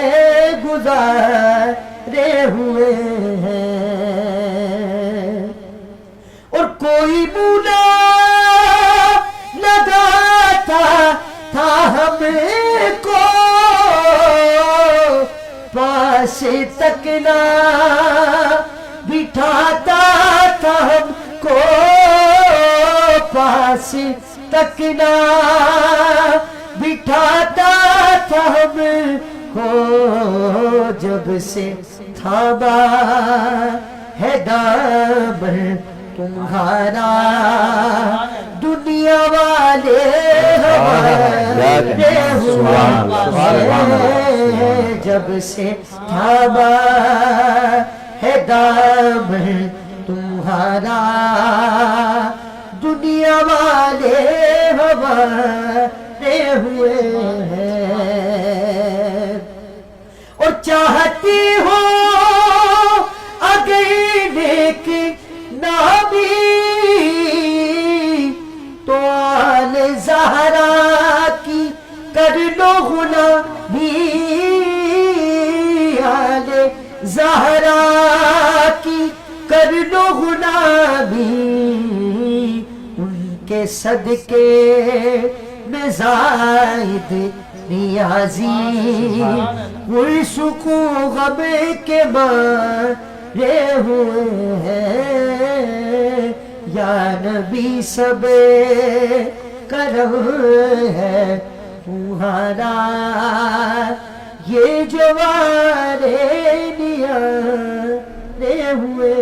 A: گزارے ہوئے ہیں۔ اور کوئی بولا لگاتا تھا ہم کو، پاس تک نہ بٹھاتا تھا ہم کو، پاس تک نہ بٹھاتا تھا ہم کو، جب سے تھاما ہے دامن تمہارا، دنیا والے ہمارے ہوئے، جب سے تھاما ہے دامن تمہارا، دنیا والے ہمارے ہوئے ہیں۔ اور چاہتی ہو اگر نیک نامی تو آل زہرا کی کر لو غلامی، آل زہرا کی کر لو غلامی، ان کے صدقے میں زائد نیازی، کوئی سکون غم کے مارے ہوئے ہیں، یا نبی سب کرم ہے تمہارا، یہ جوارے نیارے ہوئے۔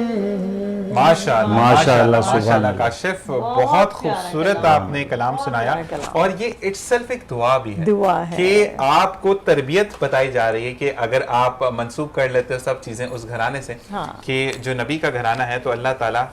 C: ماشاءاللہ
E: ماشاءاللہ،
C: ماشاءاللہ کاشف، بہت خوبصورت آپ نے کلام سنایا، اور یہ اٹ سیلف ایک دعا بھی
B: دعا ہے
C: کہ آپ کو تربیت بتائی جا رہی ہے کہ اگر آپ منسوب کر لیتے ہو سب چیزیں اس گھرانے سے کہ جو نبی کا گھرانہ ہے، تو اللہ تعالیٰ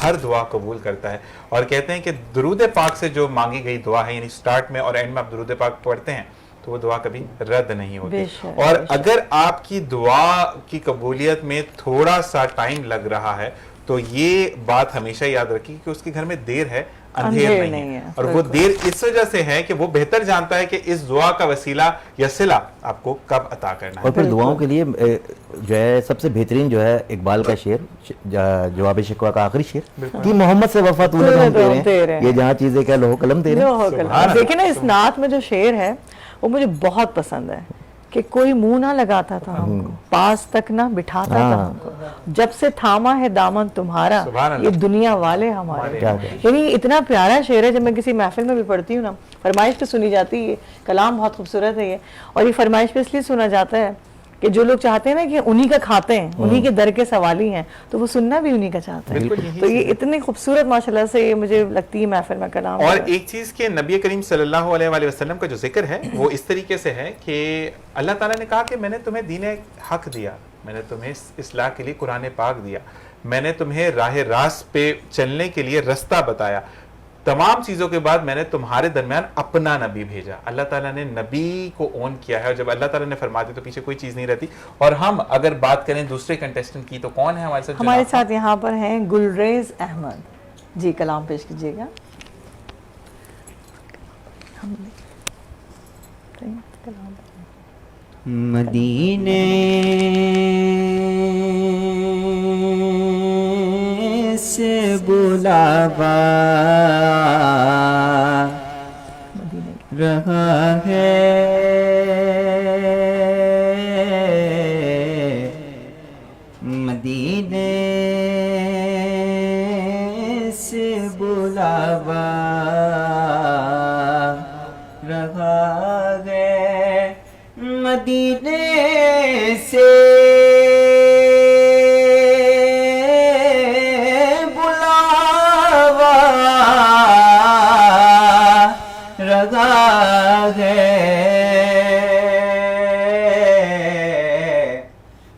C: ہر دعا قبول کرتا ہے، اور کہتے ہیں کہ درود پاک سے جو مانگی گئی دعا ہے، یعنی سٹارٹ میں اور اینڈ میں آپ درود پاک پڑھتے ہیں تو وہ دعا کبھی رد نہیں ہوتی، اور اگر آپ کی دعا کی قبولیت میں تھوڑا سا ٹائم لگ رہا ہے تو یہ بات ہمیشہ یاد رکھیے کہ اس کے گھر میں دیر ہے، اندھیر نہیں ہے، اور وہ دیر اس وجہ سے ہے کہ وہ بہتر جانتا ہے کہ اس دعا کا وسیلہ یا صلہ آپ کو کب عطا کرنا ہے۔
D: اور پھر دعاؤں کے لیے جو ہے سب سے بہترین جو ہے اقبال کا شعر، جواب شکوہ کا آخری شعر، کہ محمد سے وفا تو نے ہم تیرے، یہ جہاں چیزیں کیا لوہ قلم تیرے۔
B: دیکھیں نا اس نعت میں جو شعر ہے وہ مجھے بہت پسند ہے، کہ کوئی منہ نہ لگاتا تھا ہم کو، پاس تک نہ بٹھاتا تھا ہم کو، جب سے تھاما ہے دامن تمہارا، یہ دنیا والے ہمارے۔ یعنی اتنا پیارا شعر ہے، جب میں کسی محفل میں بھی پڑھتی ہوں نا، فرمائش پہ سنی جاتی ہے، کلام بہت خوبصورت ہے یہ، اور یہ فرمائش پہ اس لیے سنا جاتا ہے کہ جو لوگ چاہتے ہیں نا کہ انہی کا کھاتے ہیں، انہی کے در کے سوالی ہیں، تو وہ سننا بھی انہی کا چاہتے ہیں۔ تو یہ اتنی خوبصورت ماشاءاللہ سے یہ مجھے لگتی ہے محفل میں کلام۔
C: اور ایک چیز کہ نبی کریم صلی اللہ علیہ وآلہ وسلم کا جو ذکر ہے وہ اس طریقے سے ہے کہ اللہ تعالیٰ نے کہا کہ میں نے تمہیں دین حق دیا، میں نے تمہیں اصلاح کے لیے قرآن پاک دیا، میں نے تمہیں راہ راست پہ چلنے کے لیے رستہ بتایا، تمام چیزوں کے بعد میں نے تمہارے درمیان اپنا نبی بھیجا۔ اللہ تعالیٰ نے نبی کو اون کیا ہے، اور جب اللہ تعالیٰ نے فرما دی تو پیچھے کوئی چیز نہیں رہتی۔ اور ہم اگر بات کریں دوسرے کنٹیسٹنٹ کی تو کون ہے ہمارے ساتھ؟
B: ہمارے ساتھ یہاں پر ہیں گلریز احمد جی، کلام پیش کیجیے گا۔
A: مدینے سے بلاوا رہا ہے، مدینے سے بلاوا رہا ہے، مدینے سے بلاوا رہا ہے،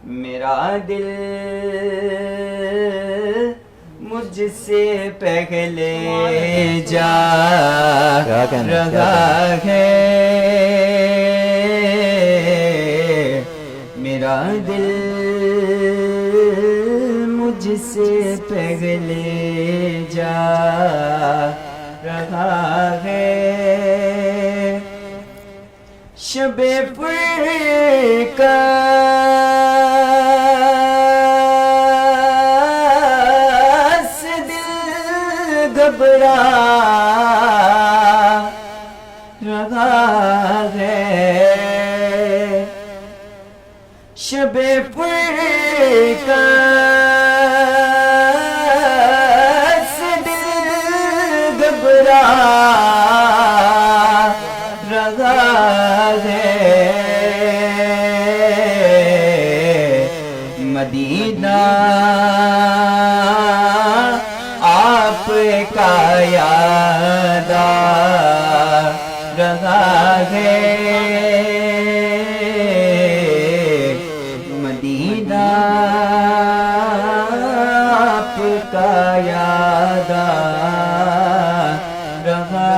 A: میرا دل مجھ سے پہلے جا رہا ہے، میرا دل مجھ سے پہلے جا رہا ہے، شب فرقت دل گھبرا رہا ہے، شب فرقت دل گھبرا رہا ہے، مدینہ آپ کا یاد آ رہا ہے، مدینہ آپ کا یاد آ رہا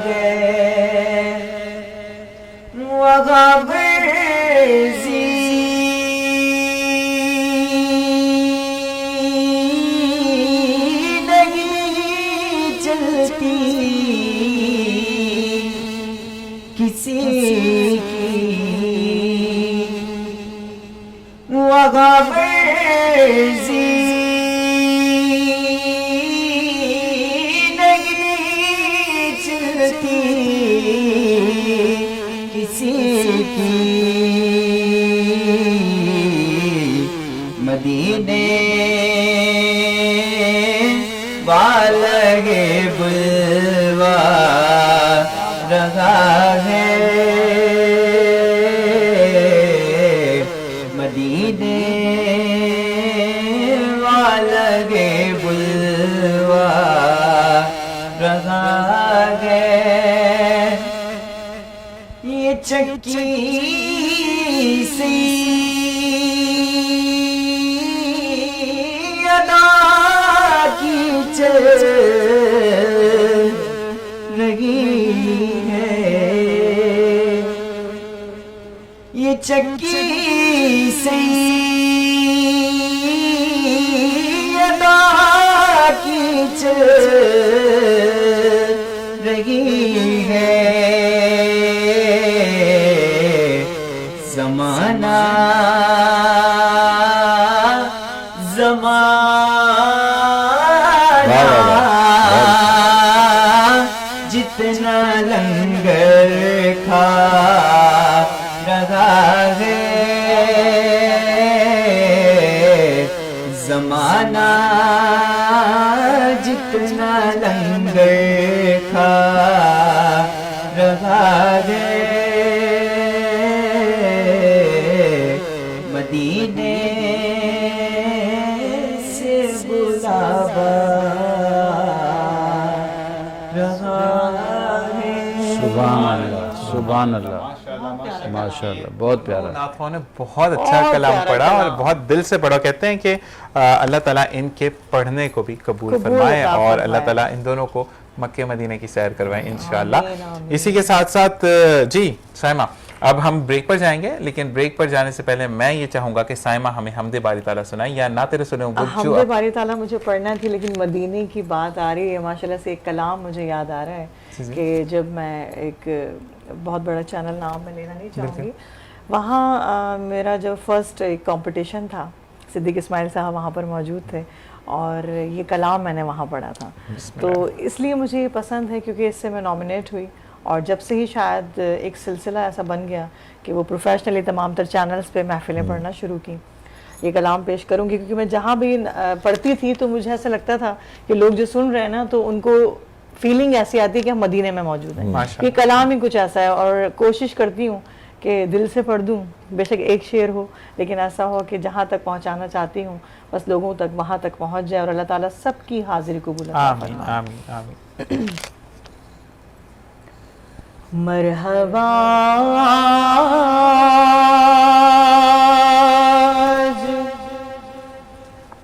A: ہے، وہاں کسی کی وہاں ورزی نہیں چلتی کسی کی، مدینے والے بلوا رہا ہے، مدینے والے بلوا رہا ہے، یہ چکی سی ادا کی چل رہی ہے، یہ چکی سی ادا کی چل رہی ہے، زمانہ جتنا لنگر کھا رہا ہے، زمانہ جتنا لنگر کھا رہا ہے، مدینے سے بلاوا رہا ہے،
E: سبحان اللہ، سبحان اللہ، ماشاء اللہ، بہت پیارا۔
C: نعتوں نے بہت اچھا کلام پڑھا اور بہت دل سے پڑھا۔ کہتے ہیں کہ اللہ تعالیٰ ان کے پڑھنے کو بھی قبول فرمائے اور اللہ تعالیٰ ان دونوں کو مکہ مدینہ کی سیر کروائیں انشاءاللہ۔ اسی کے ساتھ ساتھ جی سائمہ، اب ہم بریک پر جائیں گے، لیکن بریک پر جانے سے پہلے میں یہ چاہوں گا کہ سائمہ ہمیں حمد باری تعالیٰ سنائیں یا نعت رسول وہ جو
B: حمد باری تعالیٰ مجھے پڑھنا تھی، لیکن مدینے کی بات آ رہی ہے، ماشاءاللہ سے ایک کلام مجھے یاد آ رہا ہے کہ جب میں ایک بہت بڑا چینل نام میں لینا نہیں چاہوں گی، وہاں میرا جو فرسٹ ایک کمپٹیشن تھا، صدیق اسماعیل صاحب وہاں پر موجود تھے اور یہ کلام میں نے وہاں پڑھا تھا، تو اس لیے مجھے یہ پسند ہے کیونکہ اس سے میں نامنیٹ ہوئی، اور جب سے ہی شاید ایک سلسلہ ایسا بن گیا کہ وہ پروفیشنلی تمام تر چینلز پہ محفلیں پڑھنا شروع کی. یہ کلام پیش کروں گی کیونکہ میں جہاں بھی پڑھتی تھی تو مجھے ایسا لگتا تھا کہ لوگ جو سن رہے ہیں نا تو ان کو فیلنگ ایسی آتی ہے کہ ہم مدینے میں موجود ہیں. یہ کلام ہی کچھ ایسا ہے اور کوشش کرتی ہوں کہ دل سے پڑھ دوں، بے شک ایک شعر ہو لیکن ایسا ہو کہ جہاں تک پہنچانا چاہتی ہوں بس لوگوں تک وہاں تک پہنچ جائے، اور اللہ تعالیٰ سب کی حاضری قبول عطا فرمائے.
C: آمین آمین.
B: مرحبا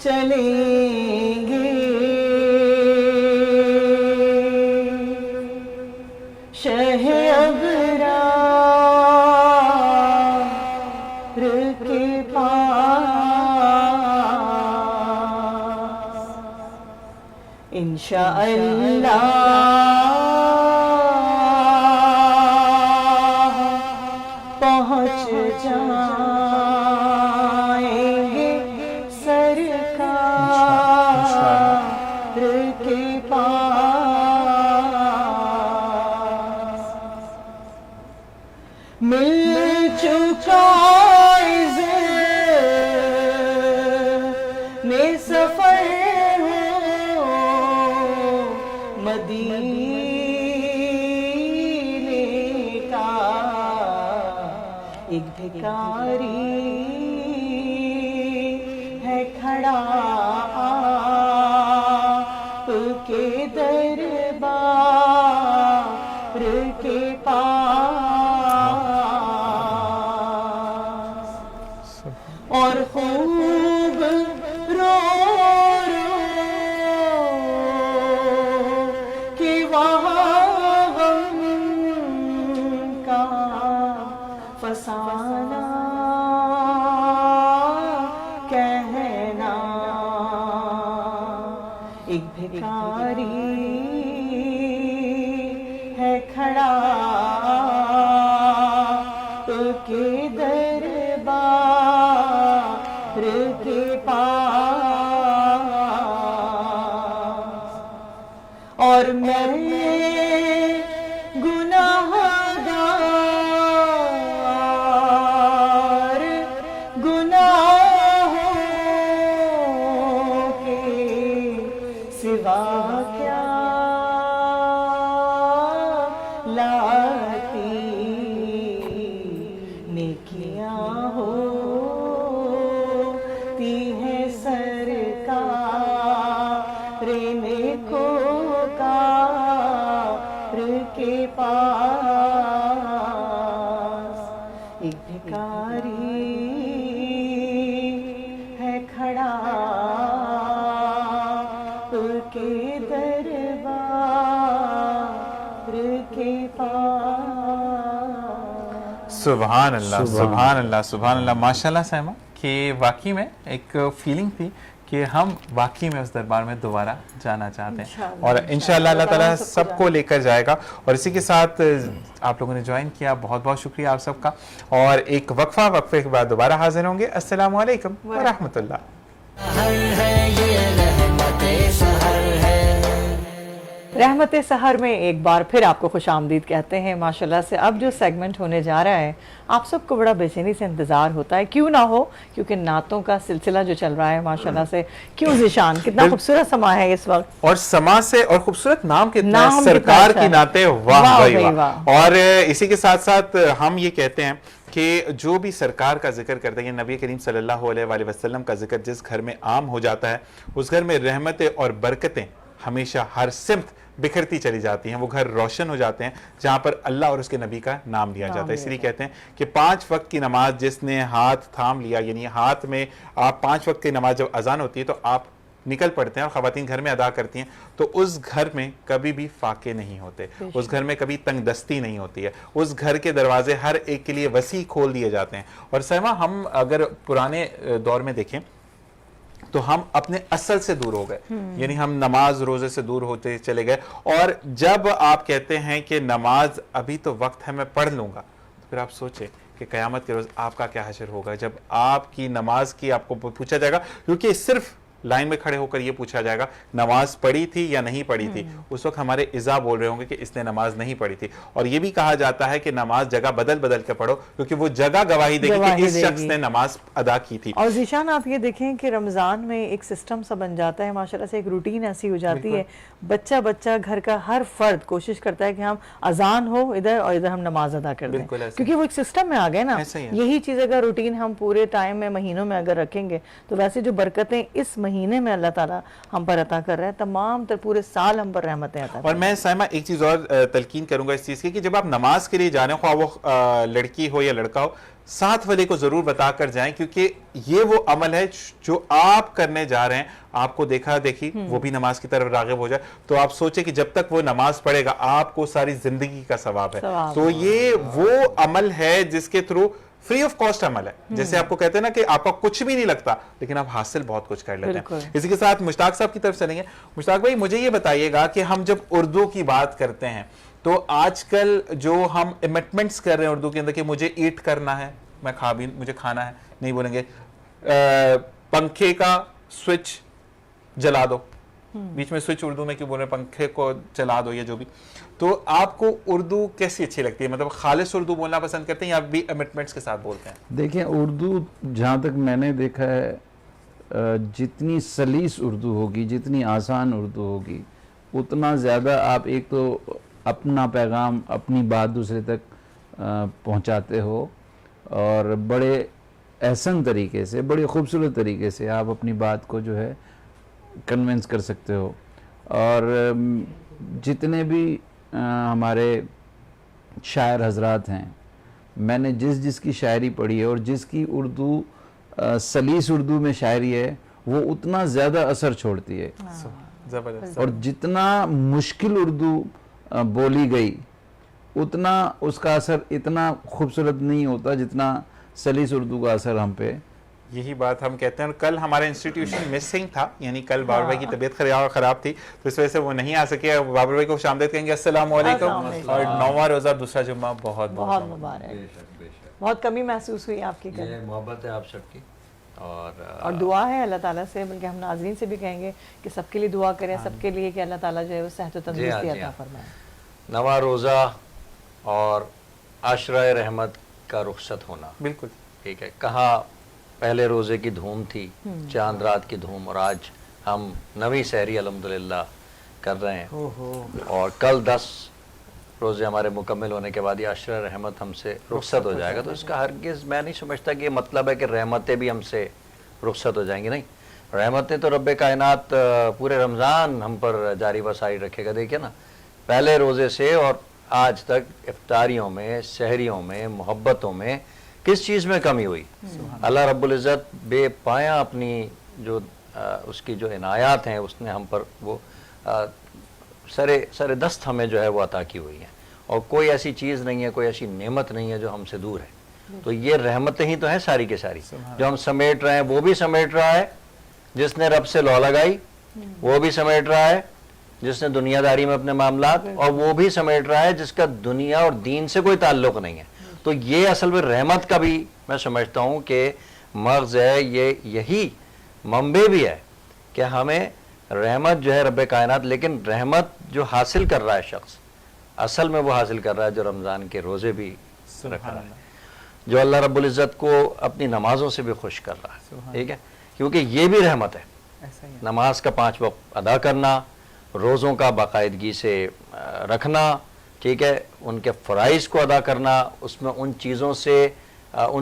B: چلیں گے شہ ابرار کے پاس انشاءاللہ پہنچ جائیں گے سرکار کے پاس. مل چکا میں سفر مدینے کا ایک بھکاری ہے کھڑا آپ کے دربار کے پاس، اور خوب رو کہ وہاں غم کا فسانہ کہنا. ایک بھکاری ہے کھڑا کے دربار کے پاس، اور میں گناہگار گناہوں کے سوا کیا لاتی نیکیاں ہوتی ہیں سرکار نیکوکار کے پاس. ایک بھکاری ہے کھڑا کے دربار کے پاس.
C: سبحان اللہ سبحان اللہ سبحان اللہ. ماشاءاللہ سائمہ کہ واقعی میں ایک فیلنگ تھی کہ ہم واقعی میں اس دربار میں دوبارہ جانا چاہتے ہیں اور انشاءاللہ اللہ تعالیٰ سب کو لے کر جائے گا. اور اسی کے ساتھ آپ لوگوں نے جوائن کیا، بہت بہت شکریہ آپ سب کا. اور ایک وقفے کے بعد دوبارہ حاضر ہوں گے. السلام علیکم ورحمۃ اللہ.
B: رحمت سحر میں ایک بار پھر آپ کو خوش آمدید کہتے ہیں. ماشاءاللہ سے اب جو سیگمنٹ ہونے جا رہا ہے آپ سب کو بڑا بے چینی سے انتظار ہوتا ہے، کیوں نہ ہو، کیونکہ نعتوں کا سلسلہ جو چل رہا ہے ماشاءاللہ سے کیوں ذیشان، کتنا خوبصورت سما ہے اس وقت،
C: اور سما سے اور خوبصورت نام کتنا ہے، سرکار کی نعتیں، واہ بھائی واہ. اور اسی کے ساتھ ساتھ ہم یہ کہتے ہیں کہ جو بھی سرکار کا ذکر کرتے ہیں، نبی کریم صلی اللہ علیہ وآلہ وسلم کا ذکر جس گھر میں عام ہو جاتا ہے اس گھر میں رحمتیں اور برکتیں ہمیشہ ہر سمت بکھرتی چلی جاتی ہیں. وہ گھر روشن ہو جاتے ہیں جہاں پر اللہ اور اس کے نبی کا نام لیا جاتا ہے. اس لیے کہتے ہیں کہ 5 وقت کی نماز جس نے ہاتھ تھام لیا، یعنی ہاتھ میں آپ 5 وقت کی نماز جب اذان ہوتی ہے تو آپ نکل پڑتے ہیں اور خواتین گھر میں ادا کرتی ہیں تو اس گھر میں کبھی بھی فاقے نہیں ہوتے، اس گھر میں کبھی تنگ دستی نہیں ہوتی ہے، اس گھر کے دروازے ہر ایک کے لیے وسیع کھول دیے جاتے ہیں. اور سیما ہم اگر پرانے دور میں دیکھیں تو ہم اپنے اصل سے دور ہو گئے، یعنی ہم نماز روزے سے دور ہوتے چلے گئے. اور جب آپ کہتے ہیں کہ نماز ابھی تو وقت ہے میں پڑھ لوں گا، تو پھر آپ سوچیں کہ قیامت کے روز آپ کا کیا حشر ہوگا جب آپ کی نماز کی آپ کو پوچھا جائے گا. کیونکہ صرف لائن میں کھڑے ہو کر یہ پوچھا جائے گا نماز پڑھی تھی یا نہیں پڑھی تھی، اس وقت ہمارے اعضاء بول رہے ہوں گے کہ اس نے نماز نہیں پڑھی تھی. اور یہ بھی کہا جاتا ہے کہ نماز جگہ بدل بدل کے پڑھو، کیونکہ وہ جگہ گواہی دے گی کہ اس شخص نے نماز ادا کی تھی.
B: اور ذیشان آپ یہ دیکھیں کہ رمضان میں ایک سسٹم سا بن جاتا ہے ماشاءاللہ سے، ایک روٹین ایسی ہو جاتی ہے، بچہ گھر کا ہر فرد کوشش کرتا ہے کہ ہم اذان ہو ادھر اور ادھر ہم نماز ادا کر دیں، کیونکہ وہ ایک سسٹم میں آ گئے نا. یہی چیز اگر روٹین ہم پورے ٹائم میں مہینوں میں اگر رکھیں گے تو ویسے جو برکتیں اس مہینے میں اللہ تعالیٰ ہم پر عطا کر رہا ہے، تمام تر پورے سال ہم پر رحمتیں عطا کر رہا ہے.
C: اور میں سائمہ ایک چیز اور تلقین کروں گا اس چیز کی کہ جب آپ نماز کے لیے جا رہے ہیں، خواہ وہ لڑکی ہو یا لڑکا ہو، ساتھ والے کو ضرور بتا کر جائیں، کیونکہ یہ وہ عمل ہے جو آپ کرنے جا رہے ہیں، آپ کو دیکھا دیکھی وہ بھی نماز کی طرف راغب ہو جائے، تو آپ سوچیں کہ جب تک وہ نماز پڑھے گا آپ کو ساری زندگی کا ثواب ہے. تو یہ وہ عمل ہے جس کے تھرو فری آف کاسٹ عمل ہے. جیسے آپ کو کہتے ہیں نا کہ آپ کا کچھ بھی نہیں لگتا لیکن آپ حاصل بہت کچھ کر لیتے ہیں. اسی کے ساتھ مشتاق صاحب کی طرف چلیں گے. مشتاق بھائی مجھے یہ بتائیے گا کہ ہم جب اردو کی بات کرتے ہیں تو آج کل جو ہم امٹمنٹس کر رہے ہیں اردو کے اندر کہ مجھے ایٹ کرنا ہے، میں مجھے کھانا ہے، نہیں بولیں گے پنکھے کا سوئچ جلا دو، بیچ میں سوئچ اردو میں کیوں بول رہے ہیں، پنکھے کو چلا دو، یا جو بھی. تو آپ کو اردو کیسی اچھی لگتی ہے؟ مطلب خالص اردو بولنا پسند کرتے ہیں یا بھی امٹمنٹس کے ساتھ بولتے ہیں؟
E: دیکھیں اردو جہاں تک میں نے دیکھا ہے جتنی سلیس اردو ہوگی، جتنی آسان اردو ہوگی، اتنا زیادہ آپ ایک تو اپنا پیغام، اپنی بات دوسرے تک پہنچاتے ہو، اور بڑے احسن طریقے سے، بڑے خوبصورت طریقے سے آپ اپنی بات کو جو ہے کنونس کر سکتے ہو. اور جتنے بھی ہمارے شاعر حضرات ہیں، میں نے جس کی شاعری پڑھی ہے اور جس کی اردو سلیس اردو میں شاعری ہے، وہ اتنا زیادہ اثر چھوڑتی ہے.
C: زبردست.
E: اور جتنا مشکل اردو بولی گئی اتنا اس کا اثر اتنا خوبصورت نہیں ہوتا جتنا سلیس اردو کا اثر ہم پہ.
C: یہی بات ہم کہتے ہیں. اور کل ہمارا انسٹیٹیوشن مسنگ تھا، یعنی کل بابر بھائی کی طبیعت خراب تھی تو اس وجہ سے وہ نہیں آ سکے. بابر بھائی کو خوش آمدید کہیں گے. السلام علیکم. اور 9واں روزہ دوسرا جمعہ بہت
B: بہت مبارک. بہت کمی محسوس ہوئی آپ کی.
F: یہ محبت ہے آپ سب کی،
B: اور دعا ہے اللہ تعالیٰ سے، بلکہ ہم ناظرین سے بھی کہیں گے کہ سب کے لیے دعا کریں، سب کے لیے کہ اللہ تعالیٰ جو ہے وہ صحت و تندرستی عطا فرمائے.
F: 9واں روزہ اور عشرہ رحمت کا رخصت ہونا،
C: بالکل
F: ٹھیک ہے. کہاں پہلے روزے کی دھوم تھی، چاند رات کی دھوم، اور آج ہم 9ویں سحری الحمدللہ کر رہے ہیں، اور کل 10 روزے ہمارے مکمل ہونے کے بعد یہ عشرہ رحمت ہم سے رخصت ہو جائے گا. تو اس کا ہرگز میں نہیں سمجھتا کہ یہ مطلب ہے کہ رحمتیں بھی ہم سے رخصت ہو جائیں گی. نہیں، رحمتیں تو رب کائنات پورے رمضان ہم پر جاری و ساری رکھے گا. دیکھیں نا، پہلے روزے سے اور آج تک افطاریوں میں، سحریوں میں، محبتوں میں کس چیز میں کمی ہوئی؟ اللہ رب العزت بے پایا اپنی جو اس کی جو عنایات ہیں اس نے ہم پر وہ سر دست ہمیں جو ہے وہ عطا کی ہوئی ہیں، اور کوئی ایسی چیز نہیں ہے، کوئی ایسی نعمت نہیں ہے جو ہم سے دور ہے. تو یہ رحمتیں ہی تو ہیں ساری کے ساری. جو ہم سمیٹ رہے ہیں وہ بھی سمیٹ رہا ہے جس نے رب سے لو لگائی، وہ بھی سمیٹ رہا ہے جس نے دنیا داری میں اپنے معاملات، اور وہ بھی سمیٹ رہا ہے جس کا دنیا اور دین سے کوئی تعلق نہیں ہے. تو یہ اصل میں رحمت کا بھی میں سمجھتا ہوں کہ مغز ہے، یہی منبع بھی ہے کہ ہمیں رحمت جو ہے رب کائنات، لیکن رحمت جو حاصل کر رہا ہے شخص، اصل میں وہ حاصل کر رہا ہے جو رمضان کے روزے بھی رکھ رہا ہے، جو اللہ رب العزت کو اپنی نمازوں سے بھی خوش کر رہا ہے. ٹھیک ہے، کیونکہ یہ بھی رحمت ہے. نماز کا 5 وقت ادا کرنا، روزوں کا باقاعدگی سے رکھنا، ٹھیک ہے، ان کے فرائض کو ادا کرنا، اس میں ان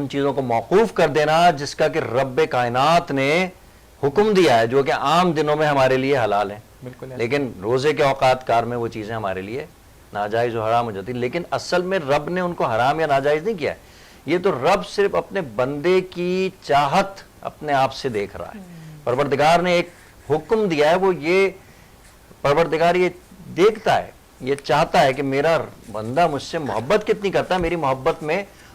F: چیزوں کو موقوف کر دینا جس کا کہ رب کائنات نے حکم دیا ہے، جو کہ عام دنوں میں ہمارے لیے حلال ہیں، لیکن روزے کے اوقات کار میں وہ چیزیں ہمارے لیے ناجائز و حرام ہو جاتی. لیکن اصل میں رب نے ان کو حرام یا ناجائز نہیں کیا ہے. یہ تو رب صرف اپنے بندے کی چاہت اپنے آپ سے دیکھ رہا ہے. پروردگار نے ایک حکم دیا ہے، وہ یہ پروردگار یہ دیکھتا ہے، یہ چاہتا ہے کہ میرا بندہ مجھ سے محبت کتنی کرتا ہے، میری محبت میں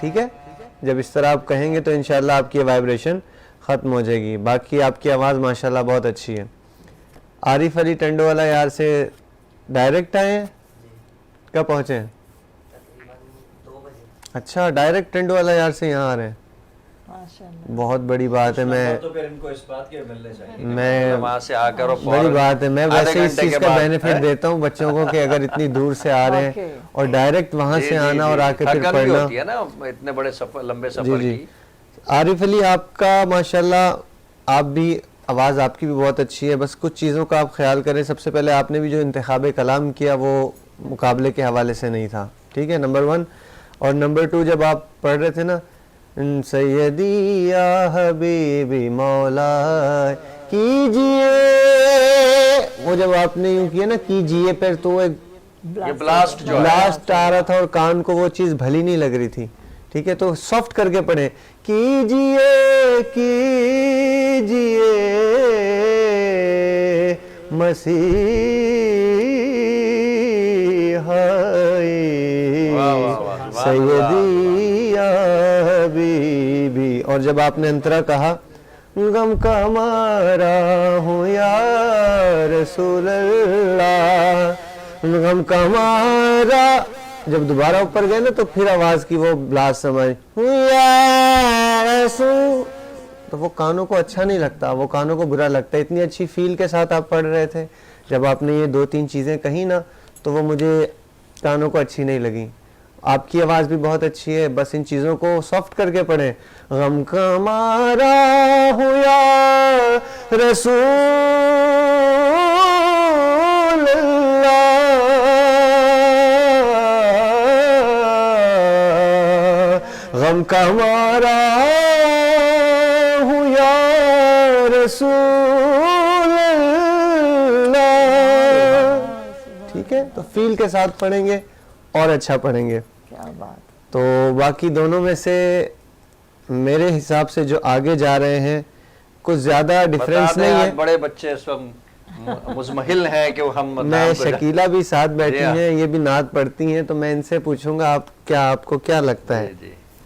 G: ٹھیک ہے, جب اس طرح آپ کہیں گے تو انشاءاللہ آپ کی وائبریشن ختم ہو جائے گی. باقی آپ کی آواز ماشاءاللہ بہت اچھی ہے. عارف علی ٹنڈو والا یار سے ڈائریکٹ آئے ہیں, کب پہنچے ہیں؟ اچھا, ڈائریکٹ ٹنڈو والا یار سے یہاں آ رہے ہیں, بہت بڑی بات ہے. میں
F: وہاں سے آ کر
G: بڑی بات ہے, میں ویسے اس چیز کا بینیفٹ دیتا ہوں بچوں کو کہ اگر اتنی دور سے آ رہے ہیں اور ڈائریکٹ وہاں سے آنا اور آ کے پھر پڑھنا
F: ہوتی ہے نا اتنے بڑے سفر, لمبے سفر کی.
G: عارف علی آپ کا ماشاءاللہ, آپ بھی آواز آپ کی بھی بہت اچھی ہے, بس کچھ چیزوں کا آپ خیال کریں. سب سے پہلے آپ نے بھی جو انتخاب کلام کیا وہ مقابلے کے حوالے سے نہیں تھا, ٹھیک ہے, نمبر 1. اور نمبر 2, جب آپ پڑھ رہے تھے نا سیدی یا حبیبی مولا کیجئے, وہ جب آپ نے یوں کیا نا کیجئے پھر, تو ایک بلاسٹ آ رہا تھا اور کان کو وہ چیز بھلی نہیں لگ رہی تھی, ٹھیک ہے. تو سافٹ کر کے پڑھیں, کیجئے کیجئے مسیح سیدی یا حبیبی. اور جب آپ نے انترا کہا غم کا مارا ہوں یا رسول اللہ, غم کا مارا, جب دوبارہ اوپر گئے نا تو پھر آواز کی وہ بلاس سمجھ یا رسول, تو وہ کانوں کو اچھا نہیں لگتا, وہ کانوں کو برا لگتا ہے. اتنی اچھی فیل کے ساتھ آپ پڑھ رہے تھے, جب آپ نے یہ 2-3 چیزیں کہیں نا تو وہ مجھے کانوں کو اچھی نہیں لگی. آپ کی آواز بھی بہت اچھی ہے, بس ان چیزوں کو سافٹ کر کے پڑھیں. غم کا مارا ہوں یا رسول اللہ, غم کا مارا ہوں یا رسول اللہ, ٹھیک ہے. تو فیل کے ساتھ پڑھیں گے اور اچھا پڑھیں گے. تو باقی دونوں میں سے میرے حساب سے جو آگے جا رہے ہیں کچھ زیادہ ڈیفرنس نہیں ہے.
F: بڑے بچے اس وقت مزمحل ہیں کہ ہم,
G: میں شکیلا بھی ساتھ بیٹھی ہیں, یہ بھی نعت پڑھتی ہیں, تو میں ان سے پوچھوں گا آپ کو کیا لگتا ہے؟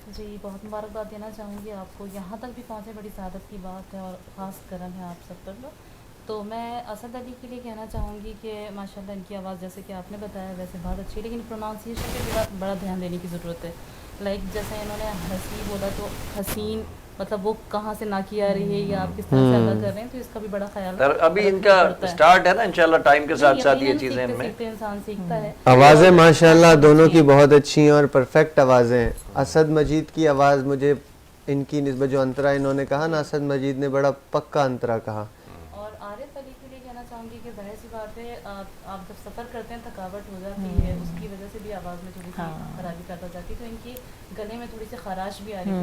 H: جی بہت مبارکباد دینا چاہوں گی آپ کو, یہاں تک بھی پہنچے بڑی سعادت کی بات ہے اور خاص کرم ہے آپ سب پر. تو میں اسد علی کے لیے کہنا چاہوں گی کہ ماشاءاللہ ان کی آواز جیسے کہ آپ نے بتایا ویسے بہت اچھی ہے, لیکن پروناؤنسیشن پہ بڑا دھیان دینے کی ضرورت ہے. لائک جیسے انہوں نے حسی بولا تو حسین مطلب وہ کہاں سے ناکی آ رہی ہے یا آپ کس طرح سے ادا کر رہے ہیں, تو اس کا بھی بڑا خیال ہے.
F: ابھی ان کا سٹارٹ ہے نا, انشاءاللہ ٹائم کے ساتھ ساتھ یہ چیزیں میں
H: انسان سیکھتا ہے.
G: آوازیں ماشاءاللہ دونوں کی بہت اچھی ہیں اور پرفیکٹ آوازیں ہیں. اسد مجید کی آواز مجھے ان کی نسبت جو انترا انہوں نے کہا نا, اسد مجید نے بڑا پکا انترا کہا.
H: اور عارف علی کے لیے کہنا چاہوں گی کہ ظاہر سی بات ہے آپ جب سفر کرتے ہیں تھکاوٹ ہو جاتی ہے, اس کی وجہ سے بھی آواز میں تھوڑی سی خرابی پیدا ہو جاتی ہے, تو ان کی گلے میں تھوڑی سی خراش بھی آ رہی ہے.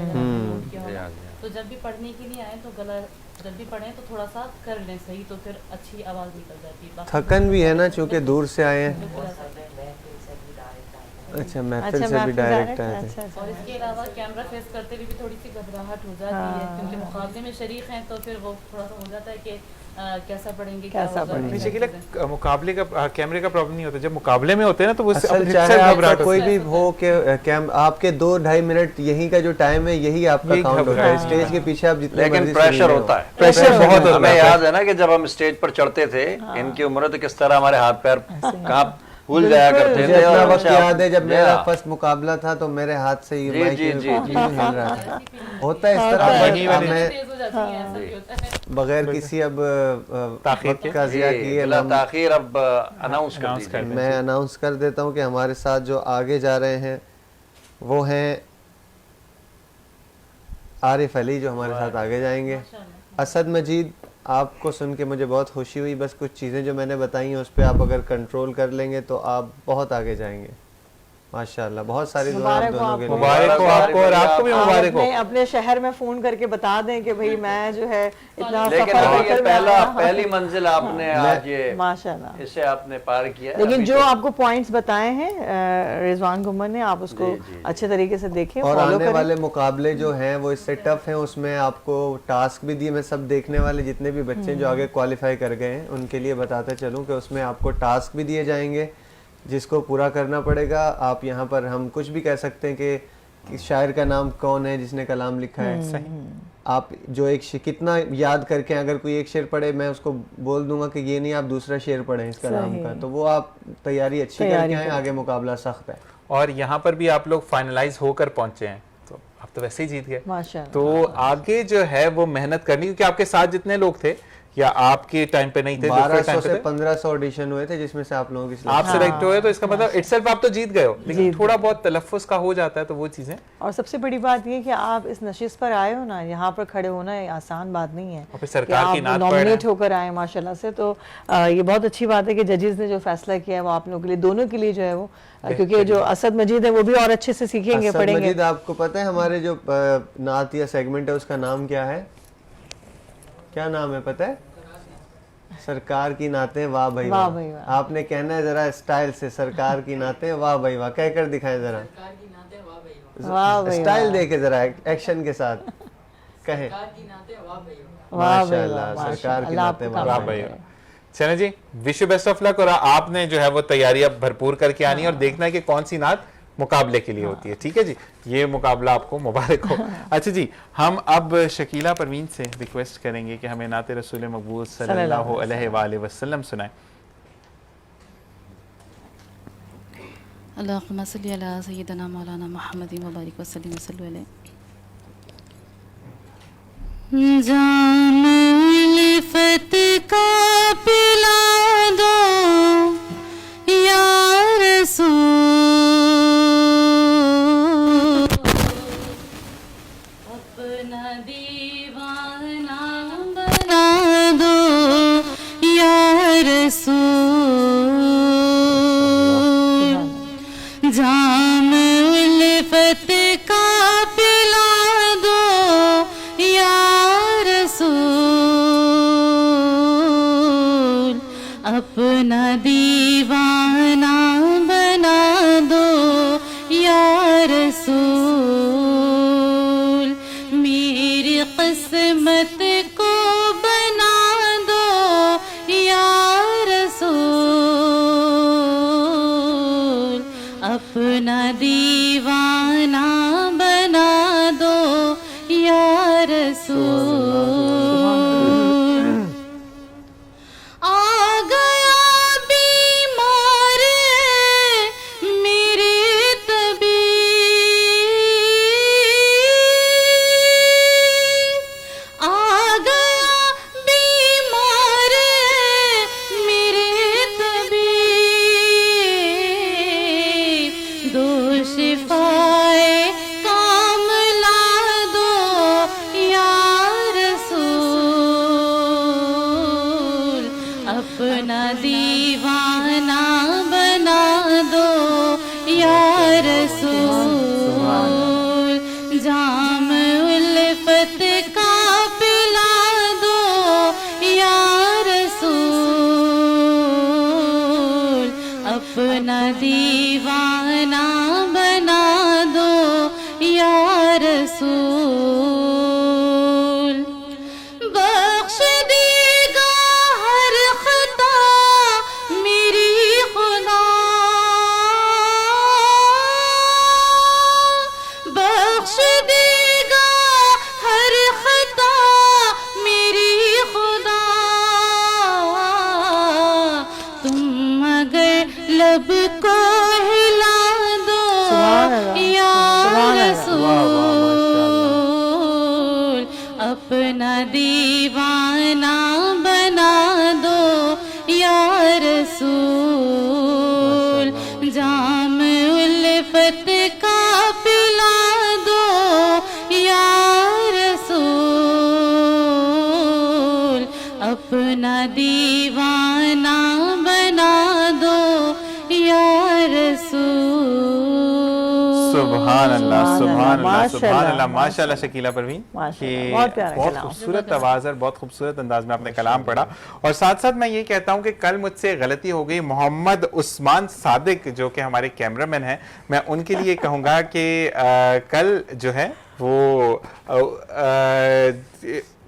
H: تو جب بھی پڑھنے کے لیے آئیں تو گلا جب بھی پڑھیں تو تھوڑا سا کر لیں صحیح, تو پھر اچھی آواز نکل جاتی ہے.
G: تھکن بھی ہے نا چونکہ دور سے آئے ہیں. اچھا محفل سے بھی ڈائریکٹ آئے تھے.
H: اور اس کے علاوہ کیمرہ فیس کرتے ہوئے بھی تھوڑی سی گھبراہٹ ہو جاتی ہے, کیونکہ مقابلے میں شریک ہیں تو پھر وہ تھوڑا سا ہو جاتا ہے کہ کیسا پڑھیں گے, کیسا پڑھیں گے.
C: شکیلا مقابلے کا کیمرے کا پرابلم نہیں ہوتا, جب مقابلے میں ہوتے ہیں نا تو وہ
G: چاہے آپ کوئی بھی ہو کہ آپ کے 2-2.5 منٹ یہی کا جو ٹائم ہے یہی آپ کا کاؤنٹ ہوتا ہے. اسٹیج کے پیچھے آپ جتنے
F: لیکن پریشر ہوتا ہے,
C: پریشر بہت ہوتا ہے.
F: ہمیں یاد ہے نا کہ جب ہم اسٹیج پر چڑھتے تھے ان کی عمر تو کس طرح ہمارے ہاتھ پیر کہاں بھول جایا کرتے تھے.
G: اتنا وقت یاد ہے جب میرا فرسٹ مقابلہ تھا تو میرے ہاتھ سے یہ مائک ہل رہا تھا. ہوتا ہے اس طرح, میں بغیر کسی اب وقت کا ضیاع کیے
F: تاخیر اب اناؤنس کر دیجیے.
G: میں اناؤنس کر دیتا ہوں کہ ہمارے ساتھ جو آگے جا رہے ہیں وہ ہیں عارف علی, جو ہمارے ساتھ آگے جائیں گے. اسد مجید, آپ کو سن کے مجھے بہت خوشی ہوئی, بس کچھ چیزیں جو میں نے بتائی ہیں اس پہ آپ اگر کنٹرول کر لیں گے تو آپ بہت آگے جائیں گے ماشاءاللہ. بہت ساری دعا آپ دونوں کے لیے.
C: مبارک ہو آپ کو اور آپ کو بھی مبارک ہو.
B: اپنے شہر میں فون کر کے بتا دیں کہ بھئی میں جو ہے اتنا
F: لیکن پہلی منزل آپ نے آج یہ
B: ماشاءاللہ
F: اسے آپ نے پار کیا.
B: لیکن جو آپ کو پوائنٹس بتائے ہیں رضوان گمن نے, آپ اس کو اچھے طریقے سے دیکھیں,
G: اور آنے والے مقابلے جو ہیں وہ اس سے ٹف ہیں. اس میں آپ کو ٹاسک بھی دیے, میں سب دیکھنے والے جتنے بھی بچے جو آگے کوالیفائی کر گئے ہیں ان کے لیے بتاتا چلوں کہ اس میں آپ کو ٹاسک بھی دیے جائیں گے جس کو پورا کرنا پڑے گا. آپ یہاں پر ہم کچھ بھی کہہ سکتے ہیں کہ شاعر کا نام کون ہے جس نے کلام لکھا ہے. آپ جو ایک کتنا یاد کر کے اگر کوئی ایک شعر پڑھے, میں اس کو بول دوں گا کہ یہ نہیں آپ دوسرا شعر پڑھیں اس کلام کا, تو وہ آپ تیاری اچھی کر کے آئیں, آگے مقابلہ سخت ہے.
C: اور یہاں پر بھی آپ لوگ فائنلائز ہو کر پہنچے ہیں, تو آپ تو ویسے ہی جیت گئے. تو آگے جو ہے وہ محنت کرنی, کیونکہ آپ کے ساتھ جتنے لوگ تھے یا آپ کے ٹائم پہ نہیں تھے,
G: 1200 سے 1500 آڈیشن ہوئے تھے جس میں سے آپ لوگوں کی
C: آپ سلیکٹ ہوئے, تو اس کا مطلب اٹ سیلف آپ تو جیت گئے ہو, لیکن تھوڑا بہت تلفظ کا ہو جاتا ہے تو وہ چیزیں. اور
B: سب سے بڑی بات یہ کہ آپ اس نشست پر آئے ہو نا, یہاں پر کھڑے ہونا آسان بات نہیں ہے,
C: اور پھر سرکار کی نعت
B: نامنیٹ ہو کر آئے ماشاءاللہ سے. تو یہ بہت اچھی بات ہے کہ ججز نے جو فیصلہ کیا ہے وہ آپ لوگوں کے لیے, دونوں کے لیے جو ہے وہ, کیونکہ جو اسد مجید ہے وہ بھی اور اچھے سے سیکھیں گے, پڑھیں گے.
G: اسد مجید آپ کو پتہ ہے ہمارے جو نعت یا سیگمنٹ ہے اس کا نام کیا ہے؟ کیا نام ہے پتہ ہے؟ سرکار کی نعتیں واہ بھائی واہ. آپ نے کہنا ہے ذرا اسٹائل سے, سرکار کی نعتیں واہ بھائی واہ کہہ کر دکھائیں ذرا, اسٹائل دے کے ذرا ایکشن کے ساتھ کہیں ماشاءاللہ سرکار کی نعتیں واہ بھائی واہ.
C: چلیں جی, وش یو بیسٹ آف لک. اور آپ نے جو ہے وہ تیاری اب بھرپور کر کے آنی ہے اور دیکھنا ہے کہ کون سی نعت مقابلے کے لیے ہوتی ہے. ٹھیک ہے جی, یہ مقابلہ آپ کو مبارک ہو. اچھا جی, ہم اب شکیلہ پروین سے ریکویسٹ کریں گے کہ ہمیں نعت رسول مقبول صلی اللہ علیہ وآلہ وسلم سنائیں.
H: اللہم صلی علی سیدنا مولانا محمد مبارک وسلم صلی علیہ. جام الفت کا پلا دو یا رسول, اپنا دیوانہ بنا دو یا رسول. جام الفت کا پلا دو یا رسول, اپنا دیوانہ بنا دو یا رسول. میری قسمت کو بنا دو یا رسول, اپنا دیوانہ بنا دو یا رسول. آ گیا بیمار میرے طبیب, آ گیا بیمار میرے طبیب, دو شفائے کام لا دو یا رسول, اپنا دیوانہ بنا دو یا رسول. جام الفت کا پلا دو یا رسول, اپنا دیوانہ بنا دو یا رسول. بخش دے گا ہر خطا میری خدا, بخش دے گا ہر خطا میری خدا. تم اگر لب کو ہلا دو یا رسول, اپنا دیوانہ بنا دو یا رسول. جام الفت کا پلا دو یا رسول, اپنا دیوانہ بنا دو یا رسول.
C: سبحان اللہ سبحان اللہ سبحان اللہ. ماشاءاللہ شکیلہ پروین, بہت خوبصورت آواز ہے, بہت خوبصورت انداز میں آپ نے کلام پڑھا. اور ساتھ ساتھ میں یہ کہتا ہوں کہ کل مجھ سے غلطی ہو گئی. محمد عثمان صادق جو کہ ہمارے کیمرہ مین ہیں, میں ان کے لیے کہوں گا کہ کل جو ہے وہ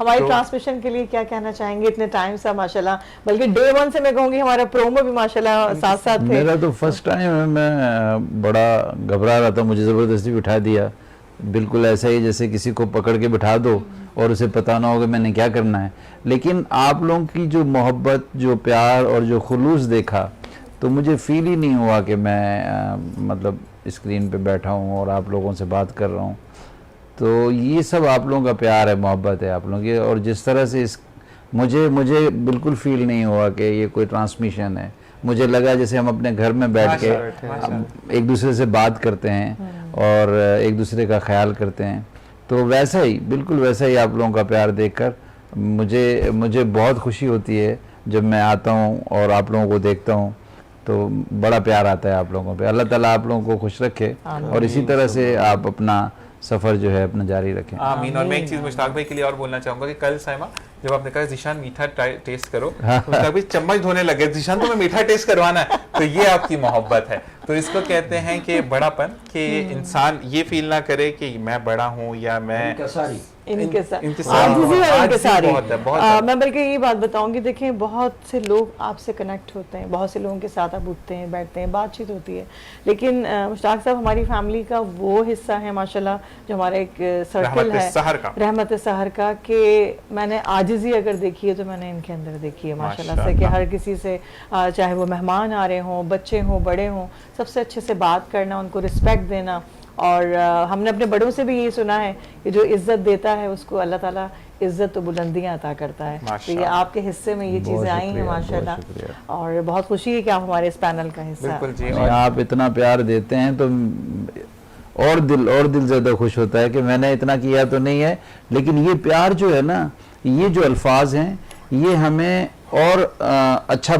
B: ہماری ٹرانسمیشن کے لیے کیا کہنا چاہیں گے؟ اتنے ٹائم سے ماشاءاللہ، بلکہ ڈے 1 سے میں کہوں گی ہمارا پرومو بھی ماشاءاللہ ساتھ ساتھ تھے.
E: میرا تو فرسٹ ٹائم ہے، میں بڑا گھبرا رہا تھا، مجھے زبردستی بٹھا دیا، بالکل ایسا ہی جیسے کسی کو پکڑ کے بٹھا دو اور اسے پتہ نہ ہو کہ میں نے کیا کرنا ہے. لیکن آپ لوگوں کی جو محبت، جو پیار اور جو خلوص دیکھا تو مجھے فیل ہی نہیں ہوا کہ میں مطلب اسکرین پہ بیٹھا ہوں اور آپ لوگوں سے بات کر رہا ہوں. تو یہ سب آپ لوگوں کا پیار ہے، محبت ہے آپ لوگوں کی. اور جس طرح سے مجھے بالکل فیل نہیں ہوا کہ یہ کوئی ٹرانسمیشن ہے. مجھے لگا جیسے ہم اپنے گھر میں بیٹھ کے ایک دوسرے سے بات کرتے ہیں اور ایک دوسرے کا خیال کرتے ہیں. تو ویسا ہی، بالکل ویسا ہی آپ لوگوں کا پیار دیکھ کر مجھے بہت خوشی ہوتی ہے جب میں آتا ہوں اور آپ لوگوں کو دیکھتا ہوں، تو بڑا پیار آتا ہے آپ لوگوں پہ. اللہ تعالیٰ آپ لوگوں کو خوش رکھے اور اسی طرح سے آپ اپنا سفر جو ہے اپنا جاری رکھیں.
C: آمین. اور میں ایک چیز مشتاق بھائی کے لیے اور بولنا چاہوں گا کہ کل سائمہ جب آپ نے کہا ذیشان میٹھا ٹیسٹ کرو، مشتاق بھائی چمچ دھونے لگے، ذیشان تمہیں میٹھا ٹیسٹ کروانا ہے. تو یہ آپ کی محبت ہے. تو اس کو کہتے ہیں کہ بڑا پن، کہ انسان یہ فیل نہ کرے کہ میں بڑا ہوں یا میں
B: میں بلکہ یہ بات بتاؤں گی، دیکھیں بہت سے لوگ آپ سے کنیکٹ ہوتے ہیں، بہت سے لوگوں کے ساتھ آپ اٹھتے ہیں، بیٹھتے ہیں، بات چیت ہوتی ہے، لیکن مشتاق صاحب ہماری فیملی کا وہ حصہ ہے ماشاءاللہ جو ہمارا ایک سرکل ہے رحمت سحر کا، کہ میں نے عاجزی اگر دیکھی ہے تو میں نے ان کے اندر دیکھی ہے ماشاءاللہ سے، کہ ہر کسی سے چاہے وہ مہمان آ رہے ہوں، بچے ہوں، بڑے ہوں، سب سے اچھے سے بات کرنا، ان کو رسپیکٹ دینا. اور ہم نے اپنے بڑوں سے بھی یہ سنا ہے کہ جو عزت دیتا ہے اس کو اللہ تعالیٰ عزت و بلندیاں عطا کرتا ہے. تو یہ آپ کے حصے میں یہ چیزیں آئی ہیں ماشاءاللہ، اور بہت خوشی ہے کہ آپ ہمارے اس پینل کا حصہ ہیں.
E: آپ اتنا پیار دیتے ہیں تو اور دل زیادہ خوش ہوتا ہے کہ میں نے اتنا کیا تو نہیں ہے، لیکن یہ پیار جو ہے نا، یہ جو الفاظ ہیں یہ ہمیں اور اچھا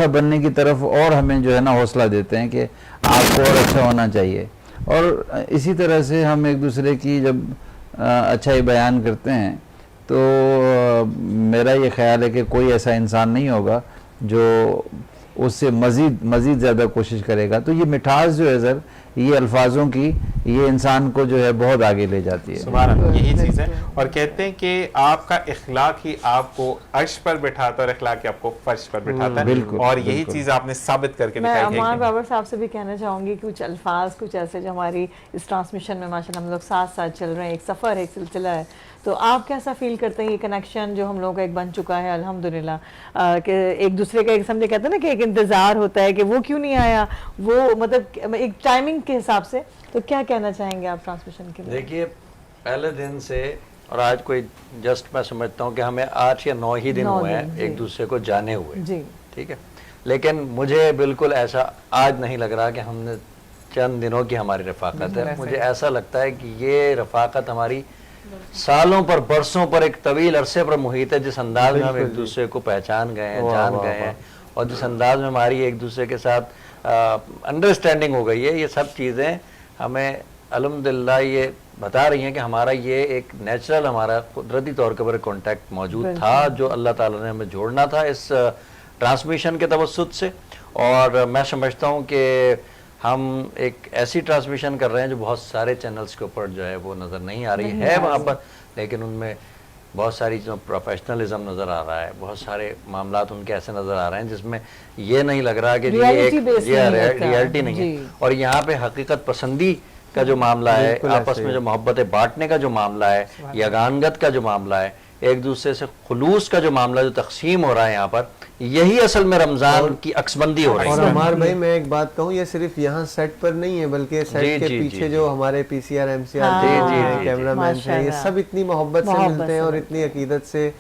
E: بننے کی طرف اور ہمیں جو ہے نا حوصلہ دیتے ہیں کہ آپ کو اور اچھا ہونا چاہیے. اور اسی طرح سے ہم ایک دوسرے کی جب اچھائی بیان کرتے ہیں تو میرا یہ خیال ہے کہ کوئی ایسا انسان نہیں ہوگا جو اس سے مزید زیادہ کوشش کرے گا. تو یہ مٹھاس جو ہے سر، یہ الفاظوں کی، یہ انسان کو جو ہے بہت آگے لے جاتی ہے.
C: سبحان اللہ، یہی چیز ہے. اور کہتے ہیں کہ آپ کا اخلاق ہی آپ کو عرش پر بٹھاتا ہے اور اخلاق ہی آپ کو فرش پر بٹھاتا ہے. اور یہی چیز آپ نے ثابت کر کے دکھائی ہے.
B: میں عمان بابر صاحب سے بھی کہنا چاہوں گی کچھ الفاظ کچھ ایسے جو ہماری اس ٹرانسمیشن میں ماشاءاللہ ہم لوگ ساتھ چل رہے ہیں، ایک سفر ہے، ایک سلسلہ ہے. تو آپ کیسا فیل کرتے ہیں یہ کنیکشن جو ہم لوگوں کا ایک بن چکا ہے الحمدللہ، کہ ایک دوسرے کا ایک سمجھے کہتے ہیں نا کہ ایک انتظار ہوتا ہے کہ وہ کیوں نہیں آیا، وہ مطلب ایک ٹائمنگ کے حساب سے. تو کیا کہنا چاہیں گے آپ ٹرانسمیشن کے لیے؟
F: دیکھیے پہلے دن سے اور آج کوئی جسٹ میں سمجھتا ہوں کہ ہمیں 8 یا 9 ہی دن ہوئے ہیں ایک دوسرے کو جانے ہوئے، ٹھیک ہے. لیکن مجھے بالکل ایسا آج نہیں لگ رہا کہ ہم نے چند دنوں کی ہماری رفاقت ہے. مجھے ایسا لگتا ہے کہ یہ رفاقت ہماری سالوں پر، برسوں پر، ایک طویل عرصے پر محیط ہے. جس انداز میں ہم ایک دوسرے کو پہچان گئے ہیں، جان گئے ہیں، اور جس انداز میں ہماری ایک دوسرے کے ساتھ انڈرسٹینڈنگ ہو گئی ہے، یہ سب چیزیں ہمیں الحمدللہ یہ بتا رہی ہیں کہ ہمارا یہ ایک نیچرل، ہمارا قدرتی طور کے اوپر کانٹیکٹ موجود تھا جو اللہ تعالیٰ نے ہمیں جوڑنا تھا اس ٹرانسمیشن کے توسط سے. اور میں سمجھتا ہوں کہ ہم ایک ایسی ٹرانسمیشن کر رہے ہیں جو بہت سارے چینلز کے اوپر جو ہے وہ نظر نہیں آ رہی ہے وہاں پر، لیکن ان میں بہت ساری چیزوں پروفیشنلزم نظر آ رہا ہے، بہت سارے معاملات ان کے ایسے نظر آ رہے ہیں جس میں یہ نہیں لگ رہا کہ ریئلٹی نہیں ہے. اور یہاں پہ حقیقت پسندی کا جو معاملہ ہے، آپس میں جو محبت بانٹنے کا جو معاملہ ہے، یگانگت کا جو معاملہ ہے، ایک دوسرے سے خلوص کا جو معاملہ جو تقسیم ہو رہا ہے یہاں پر، یہی اصل میں رمضان کی عکس بندی ہو رہی ہے.
G: اور عمار بھائی میں ایک بات کہوں، یہ صرف یہاں سیٹ پر نہیں ہے بلکہ سیٹ کے پیچھے جو ہمارے P C R, M C R, cameraman ہیں، یہ سب اتنی محبت سے ملتے ہیں اور اتنی عقیدت سے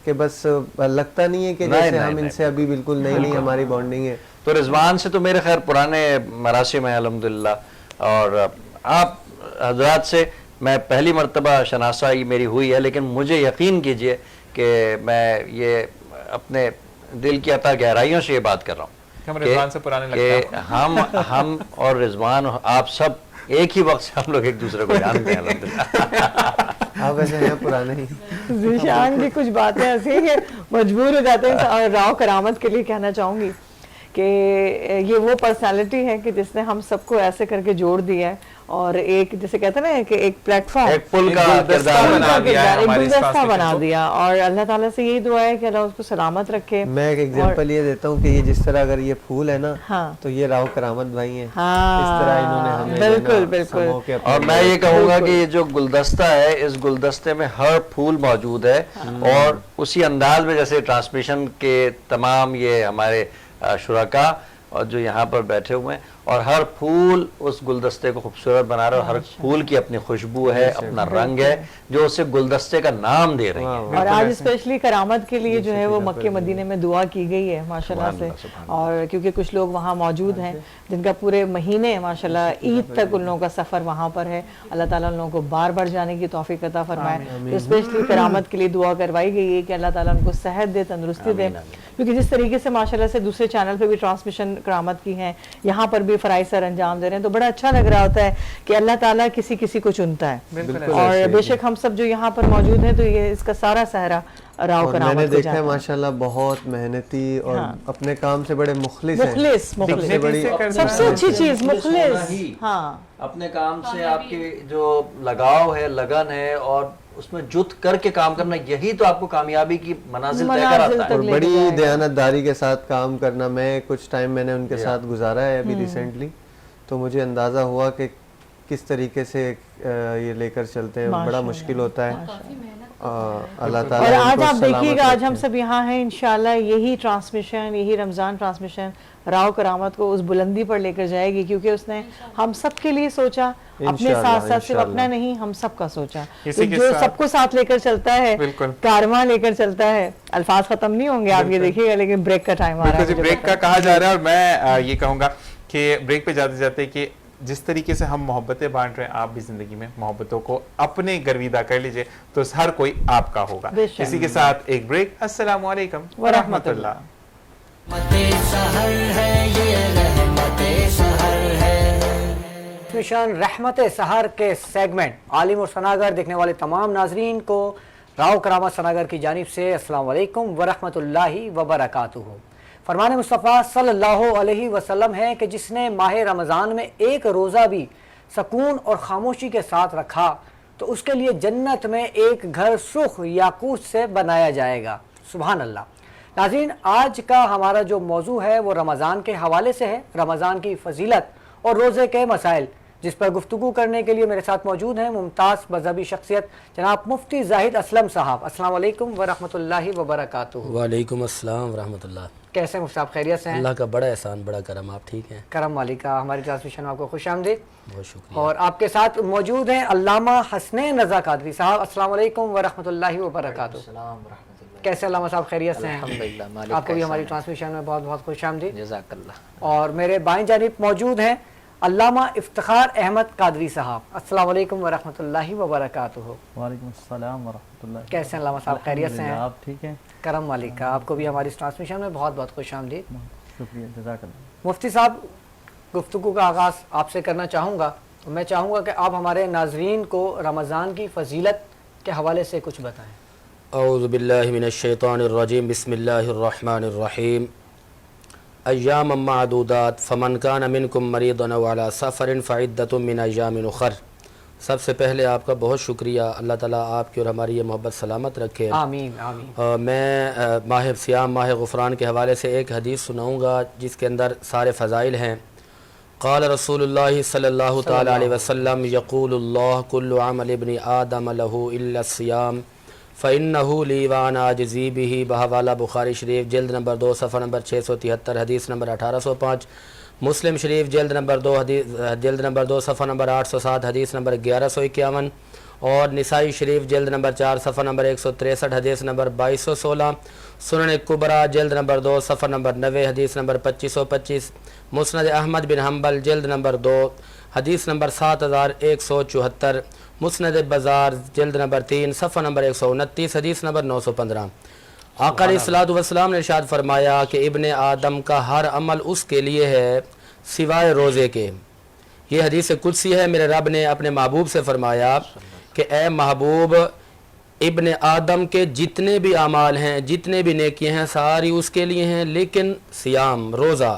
G: کہ بس لگتا نہیں ہے کہ جیسے ہم ان سے ابھی بالکل نئی ہماری بانڈنگ ہے.
F: تو رضوان سے تو میرے خیر پرانے مراسم ہیں الحمدللہ، اور آپ حضرات سے میں پہلی مرتبہ شناسائی میری ہوئی ہے، لیکن مجھے یقین کیجئے کہ میں یہ اپنے دل کی عطا گہرائیوں سے یہ بات کر رہا ہوں کہ ہم اور رضوان، آپ سب ایک ہی وقت سے ہم لوگ ایک دوسرے کو جانتے ہیں الحمدللہ.
G: آپ ایسے ہیں پرانے ہی.
B: ذیشان کی کچھ باتیں ایسی ہیں مجبور ہو جاتے ہیں. اور راؤ کرامت کے لیے کہنا چاہوں گی کہ یہ وہ پرسنالٹی ہے کہ جس نے ہم سب کو ایسے کر کے جوڑ دیا ہے، اور ایک جیسے کہتے ہیں نا کہ ایک پلیٹ فارم،
F: ایک پل کا
C: گلدستہ بنا دیا ہے
B: ایک
C: ہمارے اس
B: گلدستہ
C: translation
B: بنا
C: کو۔
B: دیا، اور اللہ تعالیٰ سے یہی دعا ہے کہ اللہ اس کو سلامت رکھے۔
G: میں ایک ایگزامپل یہ دیتا ہوں کہ یہ جس طرح اگر یہ پھول ہے نا
B: ہاں
G: تو یہ راؤ کرامت بھائی ہیں،
B: ہاں
G: اس طرح انہوں نے ہمیں
B: بالکل بالکل۔
G: سمو کے اپنے
F: اور میں یہ کہوں گا کہ یہ جو گلدستہ ہے، اس گلدستے میں ہر پھول موجود ہے، اور اسی انداز میں جیسے ٹرانسمیشن کے تمام یہ ہمارے شرکا اور جو یہاں پر بیٹھے ہوئے ہیں، اور ہر پھول اس گلدستے کو خوبصورت بنا رہا ہے، اور ہر پھول کی اپنی خوشبو ہے، اپنا رنگ ہے، جو اسے گلدستے کا نام دے رہی ہے۔
B: اور آج اسپیشلی کرامت کے لیے جو ہے وہ مکہ مدینے میں دعا کی گئی ہے ماشاءاللہ سے، اور کیونکہ کچھ لوگ وہاں موجود ہیں جن کا پورے مہینے ماشاءاللہ عید تک ان لوگوں کا سفر وہاں پر ہے، اللہ تعالیٰ ان لوگوں کو بار بار جانے کی توفیق عطا فرمائے۔ تو اسپیشلی کرامت کے لیے دعا کروائی گئی ہے کہ اللہ تعالیٰ ان کو صحت دے، تندرستی دے، کیونکہ جس طریقے سے ماشاءاللہ سے دوسرے چینل پہ بھی ٹرانسمیشن کرامت کی ہیں، یہاں پر بھی فرائض سر انجام دے رہے ہیں، تو بڑا اچھا لگ رہا ہوتا ہے کہ اللہ تعالیٰ کسی کسی کو چنتا ہے، اور بے شک ہم سب جو یہاں پر موجود ہیں تو یہ اس کا سارا سہرا راؤ
G: اور میں نے
B: کرامت کو
G: دیکھا ہے
B: جاتا ہے۔
G: ماشاءاللہ بہت محنتی اور اپنے کام سے بڑے مخلص ہیں،
B: مخلص
G: سب سے بڑی
B: سب سے اچھی چیز مخلص، ہاں
F: اپنے کام سے آپ کی جو لگاؤ ہے، لگن ہے، اور اس میں جت کر کے کام کرنا، یہی تو آپ کو کامیابی کی منازل طے کراتا ہے۔
G: اور بڑی دیانتداری کے ساتھ کام کرنا۔ میں کچھ ٹائم میں نے ان کے ساتھ گزارا ہے ابھی ریسنٹلی، تو مجھے اندازہ ہوا کہ کس طریقے سے یہ لے کر چلتے ہیں، بڑا مشکل ہوتا ہے۔ اللہ تعالیٰ
B: اور آج آپ دیکھیے گا، آج ہم سب یہاں ہیں انشاءاللہ یہی ٹرانسمیشن، یہی رمضان ٹرانسمیشن راؤ کرامت کو اس بلندی پر لے کر جائے گی، کیونکہ اس نے ہم سب کے لیے سوچا، اپنے ساتھ ساتھ صرف اپنا نہیں، ہم سب کا سوچا، جو سب کو ساتھ لے کر چلتا ہے، کارواں لے کر چلتا ہے۔ الفاظ ختم نہیں ہوں گے، آپ یہ دیکھیے گا، لیکن بریک کا ٹائم آ رہا ہے۔
C: بریک کا کہا جا رہا ہے، اور میں یہ کہوں گا کہ بریک پہ جاتے جاتے کہ جس طریقے سے ہم محبتیں بانٹ رہے ہیں، آپ بھی زندگی میں محبتوں کو اپنے گرویدہ کر لیجئے تو ہر کوئی آپ کا ہوگا۔ اسی کے ساتھ ایک بریک۔ السلام علیکم ورحمۃ اللہ۔
I: رحمت سحر کے سیگمنٹ عالم اور ثناگر دیکھنے والے تمام ناظرین کو راؤ کرامت ثناگر کی جانب سے السلام علیکم ورحمۃ اللہ وبرکاتہ۔ فرمان مصطفیٰ صلی اللہ علیہ وسلم ہے کہ جس نے ماہ رمضان میں ایک روزہ بھی سکون اور خاموشی کے ساتھ رکھا تو اس کے لیے جنت میں ایک گھر سرخ یاقوت سے بنایا جائے گا۔ سبحان اللہ۔ ناظرین، آج کا ہمارا جو موضوع ہے وہ رمضان کے حوالے سے ہے، رمضان کی فضیلت اور روزے کے مسائل، جس پر گفتگو کرنے کے لیے میرے ساتھ موجود ہیں ممتاز مذہبی شخصیت جناب مفتی زاہد اسلم صاحب۔ السلام علیکم ورحمۃ اللہ وبرکاتہ۔
J: وعلیکم السلام ورحمۃ اللہ۔
I: کیسے مفتی صاحب، خیریت سے ہیں؟
J: اللہ کا بڑا احسان، بڑا کرم، آپ ٹھیک ہیں؟
I: کرم مالک، ہماری ٹرانسمیشن میں آپ کو خوش آمدید۔
J: بہت شکریہ۔
I: اور آپ کے ساتھ موجود ہیں علامہ حسنین رضا قادری صاحب۔ السلام علیکم ورحمۃ اللہ وبرکاتہ۔ کیسے علامہ صاحب، خیریت سے ہیں؟
J: الحمدللہ،
I: آپ کو بھی ہماری ٹرانسمیشن میں بہت بہت خوش آمدید۔
J: جزاک اللہ۔
I: اور میرے بائیں جانب موجود ہیں علامہ افتخار احمد قادری صاحب۔ السلام علیکم ورحمۃ اللہ وبرکاتہ۔
K: وعلیکم السلام ورحمۃ اللہ۔
I: کیسے ہیں علامہ صاحب، خیریت سے ہیں؟
K: آپ ٹھیک ہیں؟
I: کرم مالک کا، آپ کو بھی ہماری ٹرانسمیشن میں بہت بہت خوش آمدید۔
K: شکریہ، جزاک اللہ۔
I: مفتی صاحب، گفتگو کا آغاز آپ سے کرنا چاہوں گا، میں چاہوں گا کہ آپ ہمارے ناظرین کو رمضان کی فضیلت کے حوالے سے کچھ بتائیں۔
J: اعوذ باللہ من الشیطان الرجیم، بسم اللہ الرحمن الرحیم۔ ایام معدودات فمن کان منکم مریضا او علی سفر فعدۃ من ایام اخر۔ سب سے پہلے آپ کا بہت شکریہ، اللہ تعالیٰ آپ کی اور ہماری یہ محبت سلامت رکھے،
I: آمین آمین۔
J: میں ماہ صیام، ماہ غفران کے حوالے سے ایک حدیث سناؤں گا جس کے اندر سارے فضائل ہیں۔ قال رسول اللہ صلی اللہ تعالی علیہ وسلم، یقول اللہ کل عمل ابن آدم لہ الا الصیام فإنه لی وانا اجزی بہ، بحوالہ بخاری شریف جلد نمبر 2 صفحہ نمبر 673 حدیث نمبر 1805، مسلم شریف جلد نمبر 2 صفحہ نمبر 807 حدیث نمبر 1151، اور نسائی شریف جلد نمبر 4 صفحہ نمبر 163 حدیث نمبر 2216، سنن کبریٰ جلد نمبر 2 صفحہ نمبر 90 حدیث نمبر 2525، مسند احمد بن حنبل جلد نمبر 2 حدیث نمبر 7174، مسند بازار جلد نمبر 3 صفحہ نمبر 129 حدیث نمبر 915۔ آقا علیہ الصلوۃ والسلام نے ارشاد فرمایا کہ ابن آدم کا ہر عمل اس کے لیے ہے سوائے روزے کے۔ یہ حدیث قدسی ہے، میرے رب نے اپنے محبوب سے فرمایا کہ اے محبوب، ابن آدم کے جتنے بھی اعمال ہیں، جتنے بھی نیکیاں ہیں، ساری اس کے لیے ہیں، لیکن سیام، روزہ،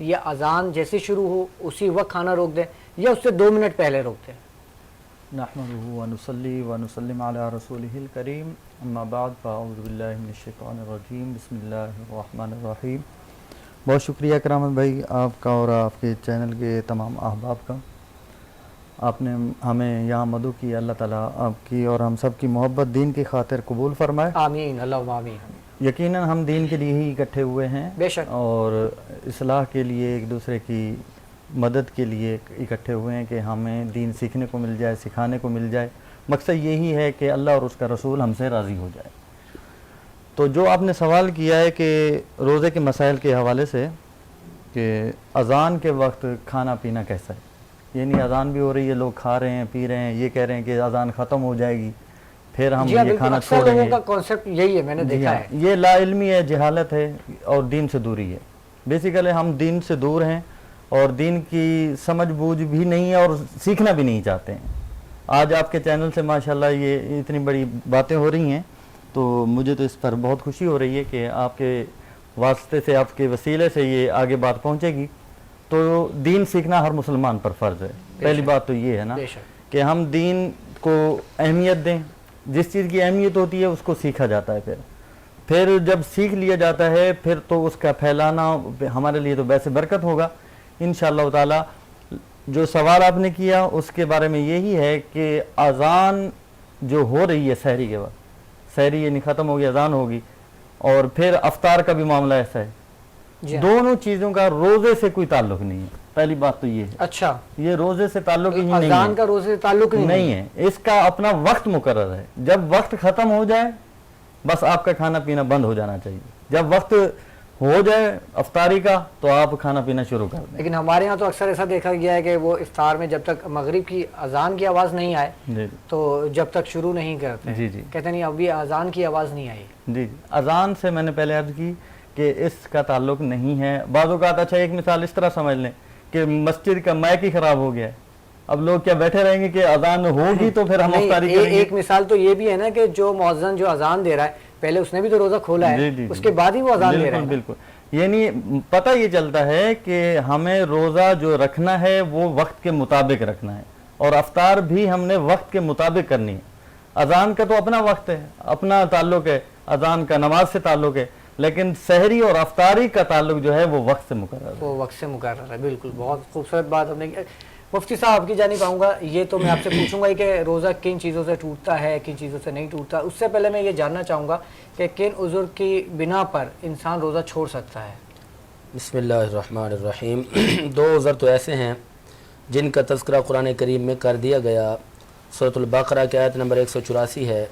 I: یا اذان جیسے شروع ہو اسی وقت کھانا روک دیں یا اس سے 2 منٹ پہلے روک دیں؟
K: نحمده ونصلي ونسلم على رسوله الكريم اما بعد فاعوذ بالله من الشیطان الرجیم بسم اللہ الرحمن الرحیم. بہت شکریہ کرامت بھائی آپ کا اور آپ کے چینل کے تمام احباب کا. آپ نے ہمیں یہاں مدعو کی. اللہ تعالیٰ آپ کی اور ہم سب کی محبت دین کی خاطر قبول فرمائے.
I: آمین اللہم آمین.
K: یقیناً ہم دین کے لیے ہی اکٹھے ہوئے ہیں
I: بے شک، اور
K: اصلاح کے لیے ایک دوسرے کی مدد کے لیے اکٹھے ہوئے ہیں کہ ہمیں دین سیکھنے کو مل جائے، سکھانے کو مل جائے. مقصد یہی ہے کہ اللہ اور اس کا رسول ہم سے راضی ہو جائے. تو جو آپ نے سوال کیا ہے کہ روزے کے مسائل کے حوالے سے کہ اذان کے وقت کھانا پینا کیسا ہے، یعنی اذان بھی ہو رہی ہے، لوگ کھا رہے ہیں پی رہے ہیں، یہ کہہ رہے ہیں کہ اذان ختم ہو جائے گی پھر ہم یہ کھانا چھوڑیں گے.
I: لوگوں کا کانسیپٹ یہی ہے، میں نے دیکھا ہے.
K: یہ لا علمی ہے، جہالت ہے اور دین سے دوری ہے. بیسیکلی ہم دین سے دور ہیں اور دین کی سمجھ بوجھ بھی نہیں ہے اور سیکھنا بھی نہیں چاہتے ہیں. آج آپ کے چینل سے ماشاءاللہ یہ اتنی بڑی باتیں ہو رہی ہیں تو مجھے تو اس پر بہت خوشی ہو رہی ہے کہ آپ کے واسطے سے، آپ کے وسیلے سے یہ آگے بات پہنچے گی. تو دین سیکھنا ہر مسلمان پر فرض ہے. پہلی بات تو یہ ہے نا کہ ہم دین کو اہمیت دیں. جس چیز کی اہمیت ہوتی ہے اس کو سیکھا جاتا ہے. پھر جب سیکھ لیا جاتا ہے پھر تو اس کا پھیلانا ہمارے لیے تو ویسے برکت ہوگا انشاءاللہ تعالی. جو سوال آپ نے کیا اس کے بارے میں یہی ہے کہ اذان جو ہو رہی ہے سحری کے وقت، سحری یعنی ختم ہوگی، اذان ہوگی، اور پھر افطار کا بھی معاملہ ایسا ہے. دونوں چیزوں کا روزے سے کوئی تعلق نہیں ہے. پہلی بات تو یہ ہے.
I: اچھا،
K: یہ روزے سے تعلق ہی نہیں ہے.
I: اذان کا روزے سے تعلق نہیں
K: ہے. اس کا اپنا وقت مقرر ہے. جب وقت ختم ہو جائے بس آپ کا کھانا پینا بند ہو جانا چاہیے. جب وقت ہو جائے افطاری کا تو آپ کھانا پینا شروع کر دیں.
I: لیکن ہمارے ہاں تو اکثر ایسا دیکھا گیا ہے کہ وہ افطار میں جب تک مغرب کی اذان کی آواز نہیں آئے تو جب تک شروع نہیں کرتے. کہتے نہیں ابھی اذان کی آواز نہیں آئی.
K: جی اذان سے میں نے پہلے عرض کی کہ اس کا تعلق نہیں ہے. بعض اوقات اچھا ایک مثال اس طرح سمجھ لیں کہ مسجد کا مائک ہی خراب ہو گیا ہے. اب لوگ کیا بیٹھے رہیں گے کہ اذان ہوگی تو پھر ہم افطاری کریں گے؟
I: ایک مثال تو یہ بھی ہے نا کہ جو مؤذن جو اذان دے رہا ہے پہلے اس نے بھی تو روزہ کھولا ہے، اس کے بعد ہی وہ اذان دے رہا ہے.
K: بالکل. یعنی پتہ یہ چلتا ہے کہ ہمیں روزہ جو رکھنا ہے وہ وقت کے مطابق رکھنا ہے اور افطار بھی ہم نے وقت کے مطابق کرنی ہے. اذان کا تو اپنا وقت ہے، اپنا تعلق ہے، اذان کا نماز سے تعلق ہے، لیکن سحری اور افطاری کا تعلق جو ہے وہ وقت سے مقرر ہے.
I: وہ وقت سے مقرر ہے. بالکل، بہت خوبصورت بات ہم نے. مفتی صاحب آپ کی جانب آؤں گا. یہ تو میں آپ سے پوچھوں گا کہ روزہ کن چیزوں سے ٹوٹتا ہے، کن چیزوں سے نہیں ٹوٹتا. اس سے پہلے میں یہ جاننا چاہوں گا کہ کن عذر کی بنا پر انسان روزہ چھوڑ سکتا ہے.
J: بسم اللہ الرحمن الرحیم. 2 عذر تو ایسے ہیں جن کا تذکرہ قرآن کریم میں کر دیا گیا. سورۃ البقرہ کی آیت نمبر 184 ہے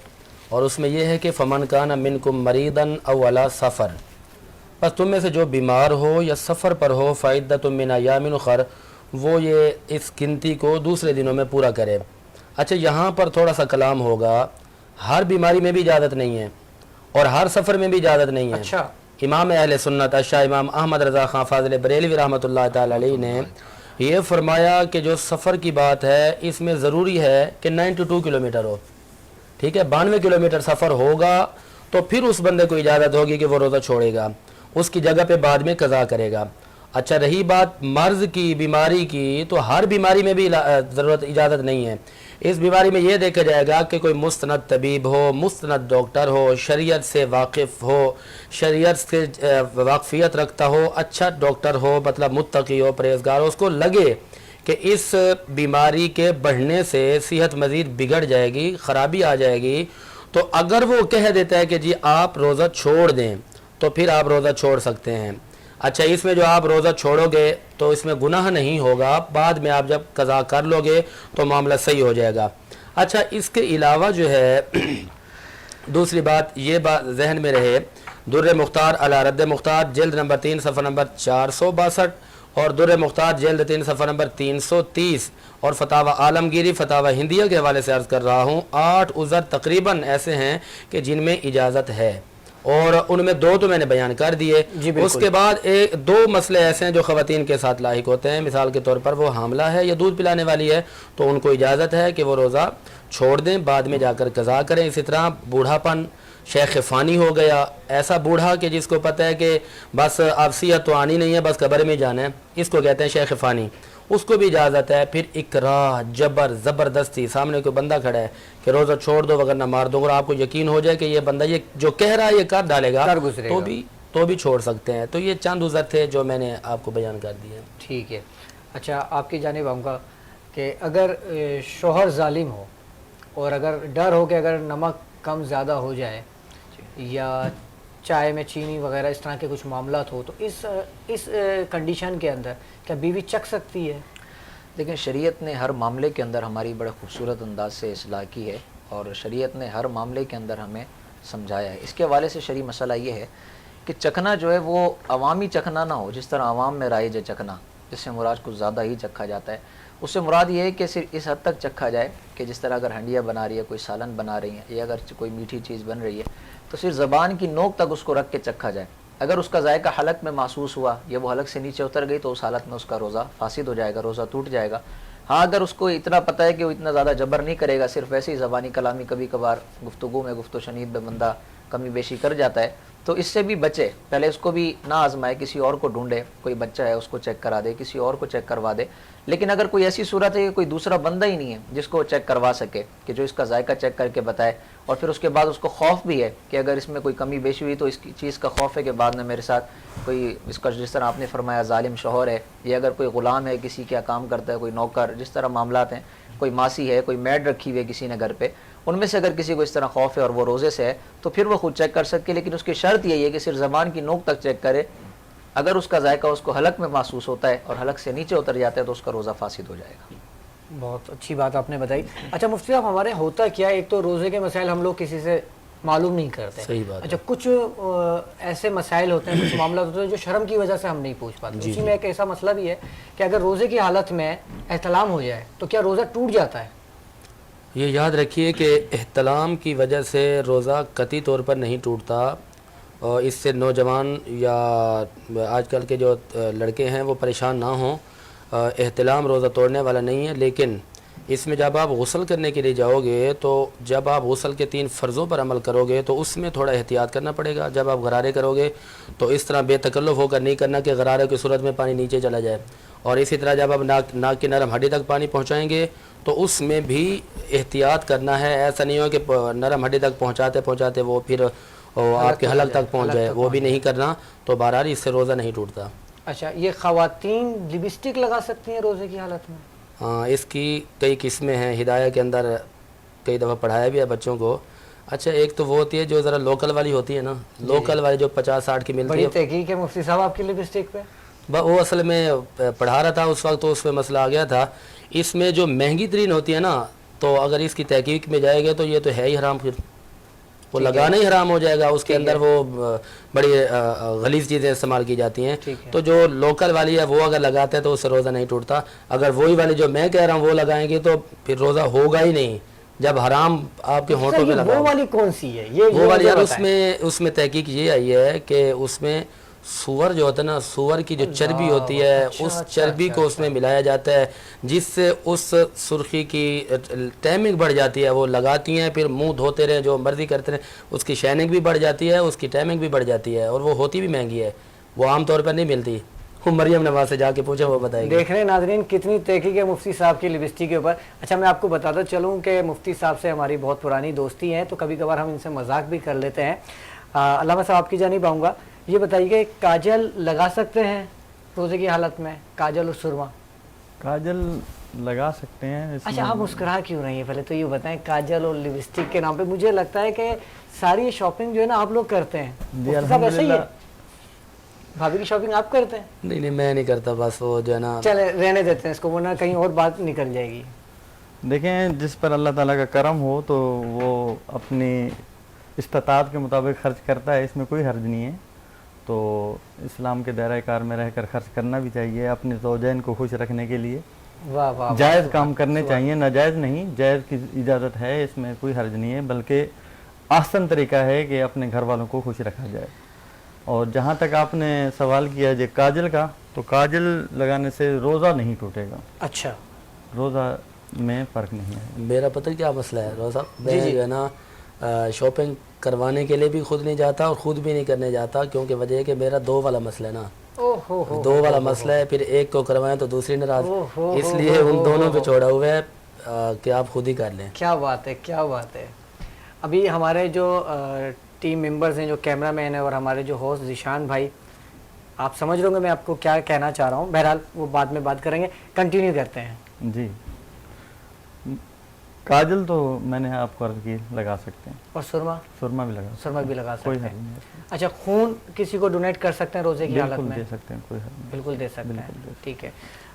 J: اور اس میں یہ ہے کہ فمن کان منکم مریضا او علی سفر، پس تم میں سے جو بیمار ہو یا سفر پر ہو، فعدۃ من ایام اخر، وہ یہ اس گنتی کو دوسرے دنوں میں پورا کرے. اچھا، یہاں پر تھوڑا سا کلام ہوگا. ہر بیماری میں بھی اجازت نہیں ہے اور ہر سفر میں بھی اجازت نہیں ہے.
I: اچھا،
J: امام اہل سنت شاہ امام احمد رضا خان فاضل بریلوی رحمۃ اللہ تعالی علیہ نے یہ فرمایا کہ جو سفر کی بات ہے اس میں ضروری ہے کہ 92 کلومیٹر ہو. ٹھیک ہے، 92 کلومیٹر سفر ہوگا تو پھر اس بندے کو اجازت ہوگی کہ وہ روزہ چھوڑے گا، اس کی جگہ پہ بعد میں قضا کرے گا. اچھا، رہی بات مرض کی، بیماری کی، تو ہر بیماری میں بھی اجازت نہیں ہے. اس بیماری میں یہ دیکھا جائے گا کہ کوئی مستند طبیب ہو، مستند ڈاکٹر ہو، شریعت سے واقف ہو، شریعت سے واقفیت رکھتا ہو، اچھا ڈاکٹر ہو، مطلب متقی ہو، پرہیزگار ہو، اس کو لگے کہ اس بیماری کے بڑھنے سے صحت مزید بگڑ جائے گی، خرابی آ جائے گی، تو اگر وہ کہہ دیتا ہے کہ جی آپ روزہ چھوڑ دیں تو پھر آپ روزہ چھوڑ سکتے ہیں. اچھا، اس میں جو آپ روزہ چھوڑو گے تو اس میں گناہ نہیں ہوگا، بعد میں آپ جب قضا کر لو گے تو معاملہ صحیح ہو جائے گا. اچھا، اس کے علاوہ جو ہے دوسری بات یہ بات ذہن میں رہے، در مختار علی رد مختار جلد نمبر 3 صفحہ نمبر 462 اور در مختار جلد 3 صفحہ نمبر 330 اور فتاوی عالمگیری فتاوی ہندیہ کے حوالے سے عرض کر رہا ہوں. 8 عذر تقریباً ایسے ہیں کہ جن میں اجازت ہے اور ان میں 2 تو میں نے بیان کر دیے. اس کے بعد 2 مسئلے ایسے ہیں جو خواتین کے ساتھ لاحق ہوتے ہیں. مثال کے طور پر وہ حاملہ ہے یا دودھ پلانے والی ہے تو ان کو اجازت ہے کہ وہ روزہ چھوڑ دیں، بعد میں جا کر قضا کریں. اسی طرح بوڑھا پن شیخ فانی ہو گیا، ایسا بوڑھا کہ جس کو پتہ ہے کہ بس اب صحت تو آنی نہیں ہے، بس قبر میں جانا ہے، اس کو کہتے ہیں شیخ فانی، اس کو بھی اجازت ہے۔ پھر اکراہ، جبر، زبردستی، سامنے کوئی بندہ کھڑا ہے کہ روزہ چھوڑ دو وغیرہ مار دو، اور آپ کو یقین ہو جائے کہ یہ بندہ یہ جو کہہ رہا ہے یہ کر ڈالے گا تو بھی چھوڑ سکتے ہیں۔ تو یہ چند عذر تھے جو میں نے آپ کو بیان کر دیے۔
I: ٹھیک ہے۔ اچھا، آپ کی جانب آؤں گا کہ اگر شوہر ظالم ہو اور اگر ڈر ہو کہ اگر نمک کم زیادہ ہو جائے یا چائے میں چینی وغیرہ اس طرح کے کچھ معاملات ہو، تو اس کنڈیشن کے اندر کیا بیوی چکھ سکتی ہے؟
L: لیکن شریعت نے ہر معاملے کے اندر ہماری بڑے خوبصورت انداز سے اصلاح کی ہے، اور شریعت نے ہر معاملے کے اندر ہمیں سمجھایا ہے۔ اس کے حوالے سے شرعی مسئلہ یہ ہے کہ چکھنا جو ہے وہ عوامی چکھنا نہ ہو، جس طرح عوام میں رائج ہے چکھنا، جس سے مراد کچھ زیادہ ہی چکھا جاتا ہے۔ اس سے مراد یہ ہے کہ صرف اس حد تک چکھا جائے کہ جس طرح اگر ہنڈیا بنا رہی ہے، کوئی سالن بنا رہی ہیں، یا اگر کوئی میٹھی چیز بن رہی ہے تو صرف زبان کی نوک تک اس کو رکھ کے چکھا جائے۔ اگر اس کا ذائقہ حلق میں محسوس ہوا یا وہ حلق سے نیچے اتر گئی تو اس حالت میں اس کا روزہ فاسد ہو جائے گا، روزہ ٹوٹ جائے گا۔ ہاں، اگر اس کو اتنا پتہ ہے کہ وہ اتنا زیادہ جبر نہیں کرے گا، صرف ایسے ہی زبانی کلامی کبھی کبھار گفتگو میں گفت و شنید میں بندہ کمی بیشی کر جاتا ہے، تو اس سے بھی بچے۔ پہلے اس کو بھی نہ آزمائے، کسی اور کو ڈھونڈے، کوئی بچہ ہے اس کو چیک کرا دے، کسی اور کو چیک کروا دے۔ لیکن اگر کوئی ایسی صورت ہے کہ کوئی دوسرا بندہ ہی نہیں ہے جس کو چیک کروا سکے، کہ جو اس کا ذائقہ چیک کر کے بتائے، اور پھر اس کے بعد اس کو خوف بھی ہے کہ اگر اس میں کوئی کمی بیشی ہوئی تو اس کی چیز کا خوف ہے کہ بعد میں میرے ساتھ کوئی اس کا، جس طرح آپ نے فرمایا ظالم شوہر ہے، یا اگر کوئی غلام ہے کسی کیا کام کرتا ہے، کوئی نوکر، جس طرح معاملات ہیں، کوئی ماسی ہے، کوئی میڈ رکھی ہوئی ہے کسی نے گھر پہ، ان میں سے اگر کسی کو اس طرح خوف ہے اور وہ روزے سے ہے تو پھر وہ خود چیک کر سکے، لیکن اس کی شرط یہی ہے کہ صرف زبان کی نوک تک چیک کرے۔ اگر اس کا ذائقہ اس کو حلق میں محسوس ہوتا ہے اور حلق سے نیچے اتر جاتا ہے تو اس کا روزہ فاسد ہو جائے گا۔
I: بہت اچھی بات آپ نے بتائی۔ اچھا مفتی صاحب، ہمارے ہوتا کیا ہے، ایک تو روزے کے مسائل ہم لوگ کسی سے معلوم نہیں کرتے۔
J: صحیح بات۔
I: اچھا، کچھ ایسے مسائل ہوتے ہیں، کچھ معاملات ہوتے ہیں جو شرم کی وجہ سے ہم نہیں پوچھ پاتے۔ اسی میں ایک ایسا مسئلہ بھی ہے کہ اگر روزے کی حالت میں احتلام ہو جائے تو کیا روزہ ٹوٹ جاتا ہے؟
J: یہ یاد رکھیے کہ احتلام کی وجہ سے روزہ قطعی طور پر نہیں ٹوٹتا، اور اس سے نوجوان یا آج کل کے جو لڑکے ہیں وہ پریشان نہ ہوں۔ احتلام روزہ توڑنے والا نہیں ہے، لیکن اس میں جب آپ غسل کرنے کے لیے جاؤ گے تو جب آپ غسل کے 3 فرضوں پر عمل کرو گے تو اس میں تھوڑا احتیاط کرنا پڑے گا۔ جب آپ غرارے کرو گے تو اس طرح بے تکلف ہو کر نہیں کرنا کہ غرارے کی صورت میں پانی نیچے چلا جائے، اور اسی طرح جب آپ ناک کی نرم ہڈی تک پانی پہنچائیں گے تو اس میں بھی احتیاط کرنا ہے۔ ایسا نہیں ہو کہ نرم ہڈی تک پہنچاتے وہ پھر آپ کے حلق تک پہنچ جائے، وہ بھی نہیں کرنا۔ تو بہرحال اس سے روزہ نہیں ٹوٹتا۔
I: اچھا، یہ خواتین لپسٹک لگا سکتی ہیں روزے کی حالت میں؟
J: ہاں، اس کی کئی قسمیں ہیں، ہدایہ کے اندر کئی دفعہ پڑھایا بھی ہے بچوں کو۔ اچھا، ایک تو وہ ہوتی ہے جو ذرا لوکل والی ہوتی ہے نا، لوکل والی جو 50-60 کی ملتی ہے۔
I: بڑی تحقیق ہے مفتی صاحب آپ کی لپسٹک پہ۔
J: وہ اصل میں پڑھا رہا تھا اس وقت تو اس پہ مسئلہ آ گیا تھا۔ اس میں جو مہنگی ترین ہوتی ہے نا، تو اگر اس کی تحقیق میں جائے گا تو یہ تو ہے ہی حرام، پھر وہ لگانا ہی حرام ہو جائے گا۔ اس کے اندر وہ بڑی غلیظ چیزیں استعمال کی جاتی ہیں۔ تو جو لوکل والی ہے وہ اگر لگاتے ہیں تو اس سے روزہ نہیں ٹوٹتا۔ اگر وہی والی جو میں کہہ رہا ہوں وہ لگائیں گے تو پھر روزہ ہوگا ہی نہیں، جب حرام آپ کے ہونٹوں پہ لگا۔
I: وہ والی کون سی ہے؟
J: وہ والی یار اس میں تحقیق یہ آئی ہے کہ اس میں سور جو ہوتا ہے نا، سور کی جو چربی ہوتی ہے اس چربی کو اس میں ملایا جاتا ہے، جس سے اس سرخی کی ٹائمنگ بڑھ جاتی ہے۔ وہ لگاتی ہیں، پھر منہ دھوتے رہے، جو مرضی کرتے رہے، اس کی شائننگ بھی بڑھ جاتی ہے، اس کی ٹائمنگ بھی بڑھ جاتی ہے، اور وہ ہوتی بھی مہنگی ہے، وہ عام طور پر نہیں ملتی۔ مریم نواز سے جا کے پوچھے، وہ بتائے گی۔
I: دیکھ رہے ہیں ناظرین کتنی تحقیق ہے مفتی صاحب کی لپسٹک کے اوپر۔ اچھا، میں آپ کو بتاتا چلوں کہ مفتی صاحب سے ہماری بہت پرانی دوستی ہے، تو کبھی کبھار ہم ان سے مذاق بھی کر لیتے ہیں۔ علامہ صاحب آپ کی جانب آؤں گا، یہ بتائیے کہ کاجل لگا سکتے ہیں روزے کی حالت میں؟ کاجل اور سرما
K: کاجل لگا سکتے ہیں۔
I: اچھا، آپ مسکرا کیوں رہی ہیں؟ پہلے تو یہ بتائیں، کاجل اور لپسٹک کے نام پہ مجھے لگتا ہے کہ ساری شاپنگ جو ہے نا آپ لوگ کرتے ہیں۔ ایسے ہی ہے، بھابھی کی شاپنگ آپ کرتے ہیں؟
J: نہیں، میں نہیں کرتا، بس وہ جو ہے نا،
I: چلے رہنے دیتے ہیں اس کو، ورنہ کہیں اور بات نکل جائے گی۔
K: دیکھیں، جس پر اللہ تعالیٰ کا کرم ہو تو وہ اپنی استطاعت کے مطابق خرچ کرتا ہے، اس میں کوئی حرج نہیں ہے۔ تو اسلام کے دائرہ کار میں رہ کر خرچ کرنا بھی چاہیے، اپنے زوجین کو خوش رکھنے کے لیے جائز کام کرنے چاہیے، ناجائز نہیں، جائز کی اجازت ہے، اس میں کوئی حرج نہیں ہے، بلکہ احسن طریقہ ہے کہ اپنے گھر والوں کو خوش رکھا جائے۔ اور جہاں تک آپ نے سوال کیا جو کاجل کا، تو کاجل لگانے سے روزہ نہیں ٹوٹے گا۔
I: اچھا،
K: روزہ میں فرق نہیں ہے۔
J: میرا پتہ کیا مسئلہ ہے روزہ، میں جو ہے نا شاپنگ کروانے کے لیے بھی خود نہیں جاتا اور خود بھی نہیں کرنے جاتا، کیونکہ وجہ ہے کہ میرا 2 والا مسئلہ ہے نا، 2 والا مسئلہ ہے، پھر ایک کو کروائیں تو دوسری ناراض، اس لیے ان دونوں پہ چھوڑا ہوا ہے کہ آپ خود ہی کر لیں۔
I: کیا بات ہے، کیا بات ہے۔ ابھی ہمارے جو ٹیم ممبرز ہیں، جو کیمرہ مین ہیں اور ہمارے جو ہوسٹ ذیشان بھائی، آپ سمجھ رہے ہوں گے میں آپ کو کیا کہنا چاہ رہا ہوں، بہرحال وہ بعد میں بات کریں گے، کنٹینیو کرتے ہیں۔
K: جی، کاجل تو میں نے آپ کو عرض کی لگا سکتے ہیں،
I: اور سرما؟
K: سرما بھی لگا،
I: سرما بھی لگا
K: کوئی
I: سکتے
K: حرج
I: ہیں۔
K: نہیں۔
I: اچھا، خون کسی کو ڈونیٹ کر سکتے ہیں روزے کی حالت
K: بالکل
I: میں؟
K: دے سکتے ہیں، کوئی حرج نہیں،
I: بالکل دے سکتے ہیں،
K: بالکل۔
I: ٹھیک ہے۔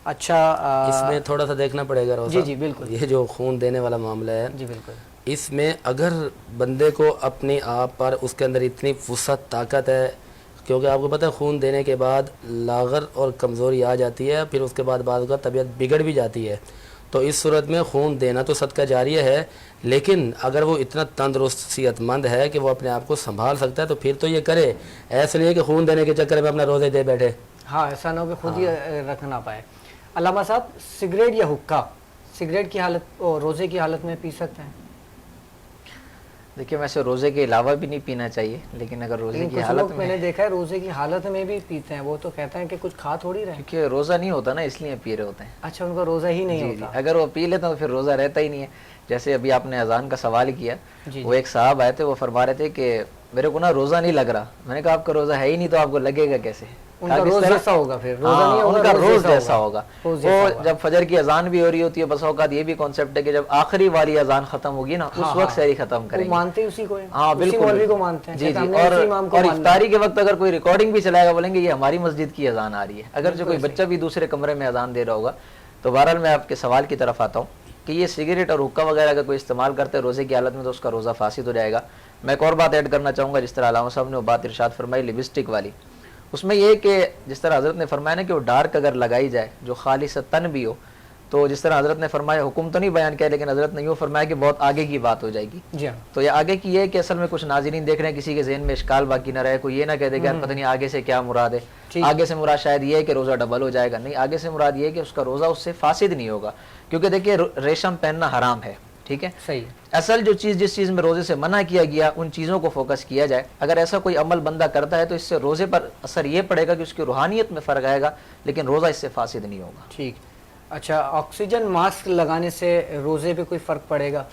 I: اچھا،
J: اس میں تھوڑا سا دیکھنا پڑے گا روزہ،
I: جی جی بالکل،
J: یہ جو خون دینے والا معاملہ ہے،
I: جی بالکل،
J: اس میں اگر بندے کو اپنی آپ پر اس کے اندر اتنی وسعت طاقت ہے، کیونکہ آپ کو پتہ ہے خون دینے کے بعد لاغر اور کمزوری آ جاتی ہے، پھر اس کے بعد بعض کا طبیعت بگڑ بھی جاتی ہے، تو اس صورت میں خون دینا تو صدقہ جاریہ ہے، لیکن اگر وہ اتنا تندرست صحت مند ہے کہ وہ اپنے آپ کو سنبھال سکتا ہے تو پھر تو یہ کرے، ایسے نہیں ہے کہ خون دینے کے چکر میں اپنا روزے دے بیٹھے۔
I: ہاں، ایسا نہ ہو کہ خود ہی رکھ نہ پائے۔ علامہ صاحب، سگریٹ یا حقہ، سگریٹ کی حالت اور روزے کی حالت میں پی سکتے ہیں؟
L: دیکھیے ویسے روزے کے علاوہ بھی نہیں پینا چاہیے، لیکن اگر روزے کی حالت
I: میں نے دیکھا ہے روزے کی حالت میں بھی پیتے ہیں، وہ تو کہتے ہیں کہ کچھ کھا تھوڑی رہے،
L: کیونکہ روزہ نہیں ہوتا نا، اس لیے پی رہے ہوتے ہیں۔
I: اچھا، ان کا روزہ ہی نہیں ہوتا؟
L: اگر وہ پی لیتے تو پھر روزہ رہتا ہی نہیں ہے۔ جیسے ابھی آپ نے اذان کا سوال کیا، وہ ایک صاحب آئے تھے، وہ فرما رہے تھے کہ میرے کو نا روزہ نہیں لگ رہا، میں نے کہا آپ کا روزہ ہے ہی نہیں تو آپ کو لگے گا کیسے؟
I: ان کا روز جیسا ہوگا، پھر روزہ نہیں ہوگا،
L: ان کا روز جیسا ہوگا۔ وہ جب فجر کی اذان بھی ہو رہی ہوتی ہے، بس اوقات یہ بھی کانسیپٹ ہے کہ جب آخری والی اذان ختم ہوگی نا، اس وقت سحری ختم کریں گے،
I: مانتے اسی کو،
L: ہاں بالکل
I: مولوی کو مانتے ہیں،
L: جی جی۔ اور افطاری کے وقت اگر کوئی ریکارڈنگ بھی چلائے گا، بولیں گے یہ ہماری مسجد کی اذان آ رہی ہے، اگر جو کوئی بچہ بھی دوسرے کمرے میں اذان دے رہا ہوگا۔ تو بہرحال میں آپ کے سوال کی طرف آتا ہوں کہ یہ سگریٹ اور حقہ وغیرہ اگر کوئی استعمال کرتے ہیں روزے کی حالت میں تو اس کا روزہ فاسد ہو جائے گا۔ میں ایک اور بات ایڈ کرنا چاہوں گا، جس طرح علامہ صاحب نے وہ بات ارشاد فرمائی لپسٹک والی، اس میں یہ کہ جس طرح حضرت نے فرمایا نا کہ وہ ڈارک اگر لگائی جائے جو خالصتاً بھی ہو، تو جس طرح حضرت نے فرمایا، حکم تو نہیں بیان کیا لیکن حضرت نے یوں فرمایا کہ بہت آگے کی بات ہو جائے گی۔
I: جی ہاں،
L: تو یہ آگے کی یہ ہے کہ اصل میں کچھ ناظرین دیکھ رہے ہیں، کسی کے ذہن میں اشکال باقی نہ رہے، کوئی یہ نہ کہہ دے کہ یار پتہ نہیں آگے سے کیا مراد ہے، آگے سے مراد شاید یہ ہے کہ روزہ ڈبل ہو جائے گا، نہیں، آگے سے مراد یہ ہے کہ اس کا روزہ اس سے فاسد نہیں ہوگا، کیونکہ دیکھیے ریشم پہننا حرام ہے، ٹھیک ہے،
I: صحیح۔
L: اصل جو چیز جس چیز میں روزے سے منع کیا گیا ان چیزوں کو فوکس کیا جائے۔ اگر ایسا کوئی عمل بندہ کرتا ہے تو اس سے روزے پر اثر یہ پڑے گا کہ اس کی روحانیت میں فرق آئے گا، لیکن روزہ اس سے فاسد نہیں ہوگا۔
I: ٹھیک۔ اچھا، آکسیجن ماسک لگانے سے روزے پہ کوئی فرق پڑے گا؟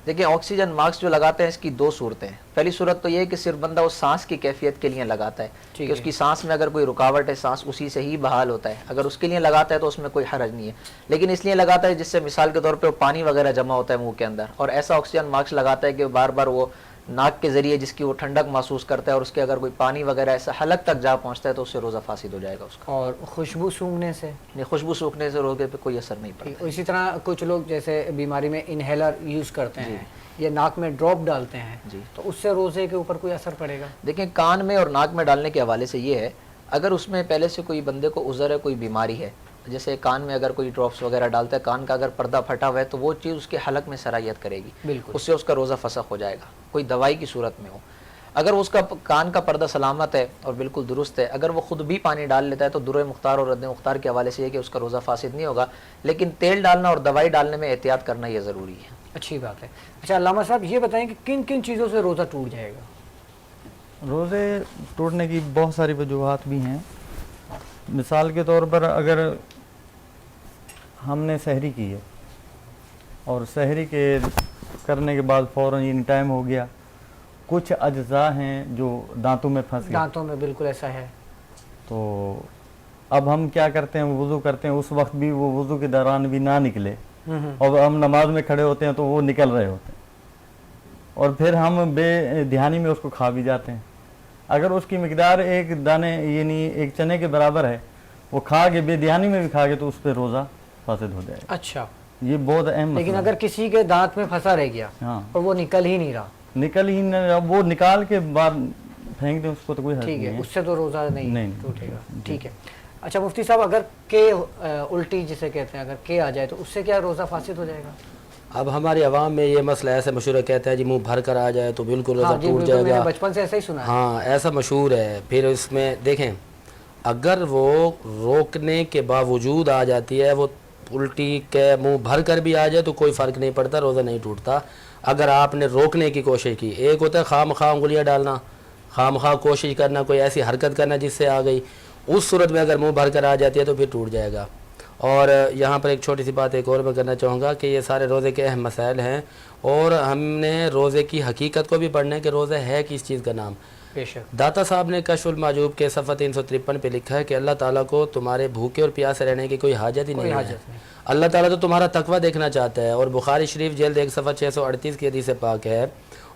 L: دیکھیں آکسیجن ماسک جو لگاتے ہیں اس کی 2 صورتیں ہیں۔ پہلی صورت تو یہ ہے کہ صرف بندہ وہ سانس کی کیفیت کے لیے لگاتا ہے کہ اس کی سانس میں اگر کوئی رکاوٹ ہے سانس اسی سے ہی بحال ہوتا ہے، اگر اس کے لیے لگاتا ہے تو اس میں کوئی حرج نہیں ہے، لیکن اس لیے لگاتا ہے جس سے مثال کے طور پہ وہ پانی وغیرہ جمع ہوتا ہے منہ کے اندر، اور ایسا آکسیجن ماسک لگاتا ہے کہ بار بار وہ ناک کے ذریعے جس کی وہ ٹھنڈک محسوس کرتا ہے اور اس کے اگر کوئی پانی وغیرہ ایسا حلق تک جا پہنچتا ہے تو اس سے روزہ فاسد ہو جائے گا اس کا۔
I: اور خوشبو سونگھنے سے؟
L: نہیں، خوشبو سونگھنے سے روزے پہ کوئی اثر نہیں پڑتا۔
I: اسی طرح کچھ لوگ جیسے بیماری میں انہیلر یوز کرتے ہیں یا ناک میں ڈراپ ڈالتے ہیں، تو اس سے روزے کے اوپر کوئی اثر پڑے گا؟
L: دیکھیں کان میں اور ناک میں ڈالنے کے حوالے سے یہ ہے، اگر اس میں پہلے سے کوئی بندے کو عذر ہے، کوئی بیماری ہے، جیسے کان میں اگر کوئی ڈراپس وغیرہ ڈالتا ہے، کان کا اگر پردہ پھٹا ہوا ہے تو وہ چیز اس کے حلق میں سرایت کرے گی،
I: بالکل،
L: اس سے اس کا روزہ فسخ ہو جائے گا، کوئی دوائی کی صورت میں ہو۔ اگر اس کا کان کا پردہ سلامت ہے اور بالکل درست ہے، اگر وہ خود بھی پانی ڈال لیتا ہے تو درہ مختار اور رد مختار کے حوالے سے یہ کہ اس کا روزہ فاسد نہیں ہوگا، لیکن تیل ڈالنا اور دوائی ڈالنے میں احتیاط کرنا یہ ضروری ہے۔
I: اچھی بات ہے۔ اچھا علامہ صاحب یہ بتائیں کہ کن کن چیزوں سے روزہ ٹوٹ جائے گا؟
K: روزے ٹوٹنے کی بہت ساری وجوہات بھی ہیں۔ مثال کے طور پر اگر ہم نے سحری کی ہے اور سحری کے کرنے کے بعد فوراً ٹائم ہو گیا، کچھ اجزاء ہیں جو دانتوں میں پھنس گئے،
I: دانتوں میں بالکل ایسا ہے،
K: تو اب ہم کیا کرتے ہیں، وضو کرتے ہیں، اس وقت بھی وہ وضو کے دوران بھی نہ نکلے اور ہم نماز میں کھڑے ہوتے ہیں تو وہ نکل رہے ہوتے ہیں، اور پھر ہم بے دھیانی میں اس کو کھا بھی جاتے ہیں۔ اگر اس کی مقدار ایک دانے یعنی ایک چنے کے برابر ہے، وہ کھا کے بے دھیانی میں بھی کھا کے تو اس پہ روزہ فاسد ہو جائے گا۔
I: اچھا،
K: یہ بہت اہم
I: لیکن اگر کسی کے دانت میں پھنسا رہ گیا اور وہ نکل ہی نہیں رہا،
K: نکل ہی نہیں، وہ نکال کے بعد پھینک دیں اس کو تو کوئی حرج
I: ٹھیک ہے،
K: نہیں ہے،
I: اس سے تو روزہ نہیں ٹوٹے گا۔ ٹھیک ہے۔ اچھا مفتی صاحب، اگر کے الٹی جسے کہتے ہیں، اگر کے آ جائے تو اس سے کیا روزہ فاسد ہو جائے گا؟
J: اب ہماری عوام میں یہ مسئلہ ایسا مشہور ہے، کہتے ہیں جی منہ بھر کر آ جائے تو بالکل روزہ ٹوٹ جائے گا،
I: بچپن سے ایسا ہی سنا ہے۔
J: ہاں ایسا مشہور ہے۔ پھر اس میں دیکھیں اگر وہ روکنے کے باوجود آ جاتی ہے، وہ الٹی کے منہ بھر کر بھی آ جائے تو کوئی فرق نہیں پڑتا، روزہ نہیں ٹوٹتا۔ اگر آپ نے روکنے کی کوشش کی، ایک ہوتا ہے خواہ مخواہ انگلیاں ڈالنا، خواہ مخواہ کوشش کرنا، کوئی ایسی حرکت کرنا جس سے آ گئی، اس صورت میں اگر منہ بھر کر آ جاتی ہے تو پھر ٹوٹ جائے گا۔ اور یہاں پر ایک چھوٹی سی بات ایک اور میں کرنا چاہوں گا کہ یہ سارے روزے کے اہم مسائل ہیں، اور ہم نے روزے کی حقیقت کو بھی پڑھنا ہے کہ روزہ ہے کس چیز کا نام۔
I: بے شک
J: داتا صاحب نے کشف المعجوب کے صفحہ 353 پہ لکھا ہے کہ اللہ تعالیٰ کو تمہارے بھوکے اور پیاسے رہنے کی کوئی حاجت ہی نہیں ہے، اللہ تعالیٰ تو تمہارا تقوی دیکھنا چاہتا ہے۔ اور بخاری شریف جلد 1 صفحہ 638 کی حدیث پاک ہے،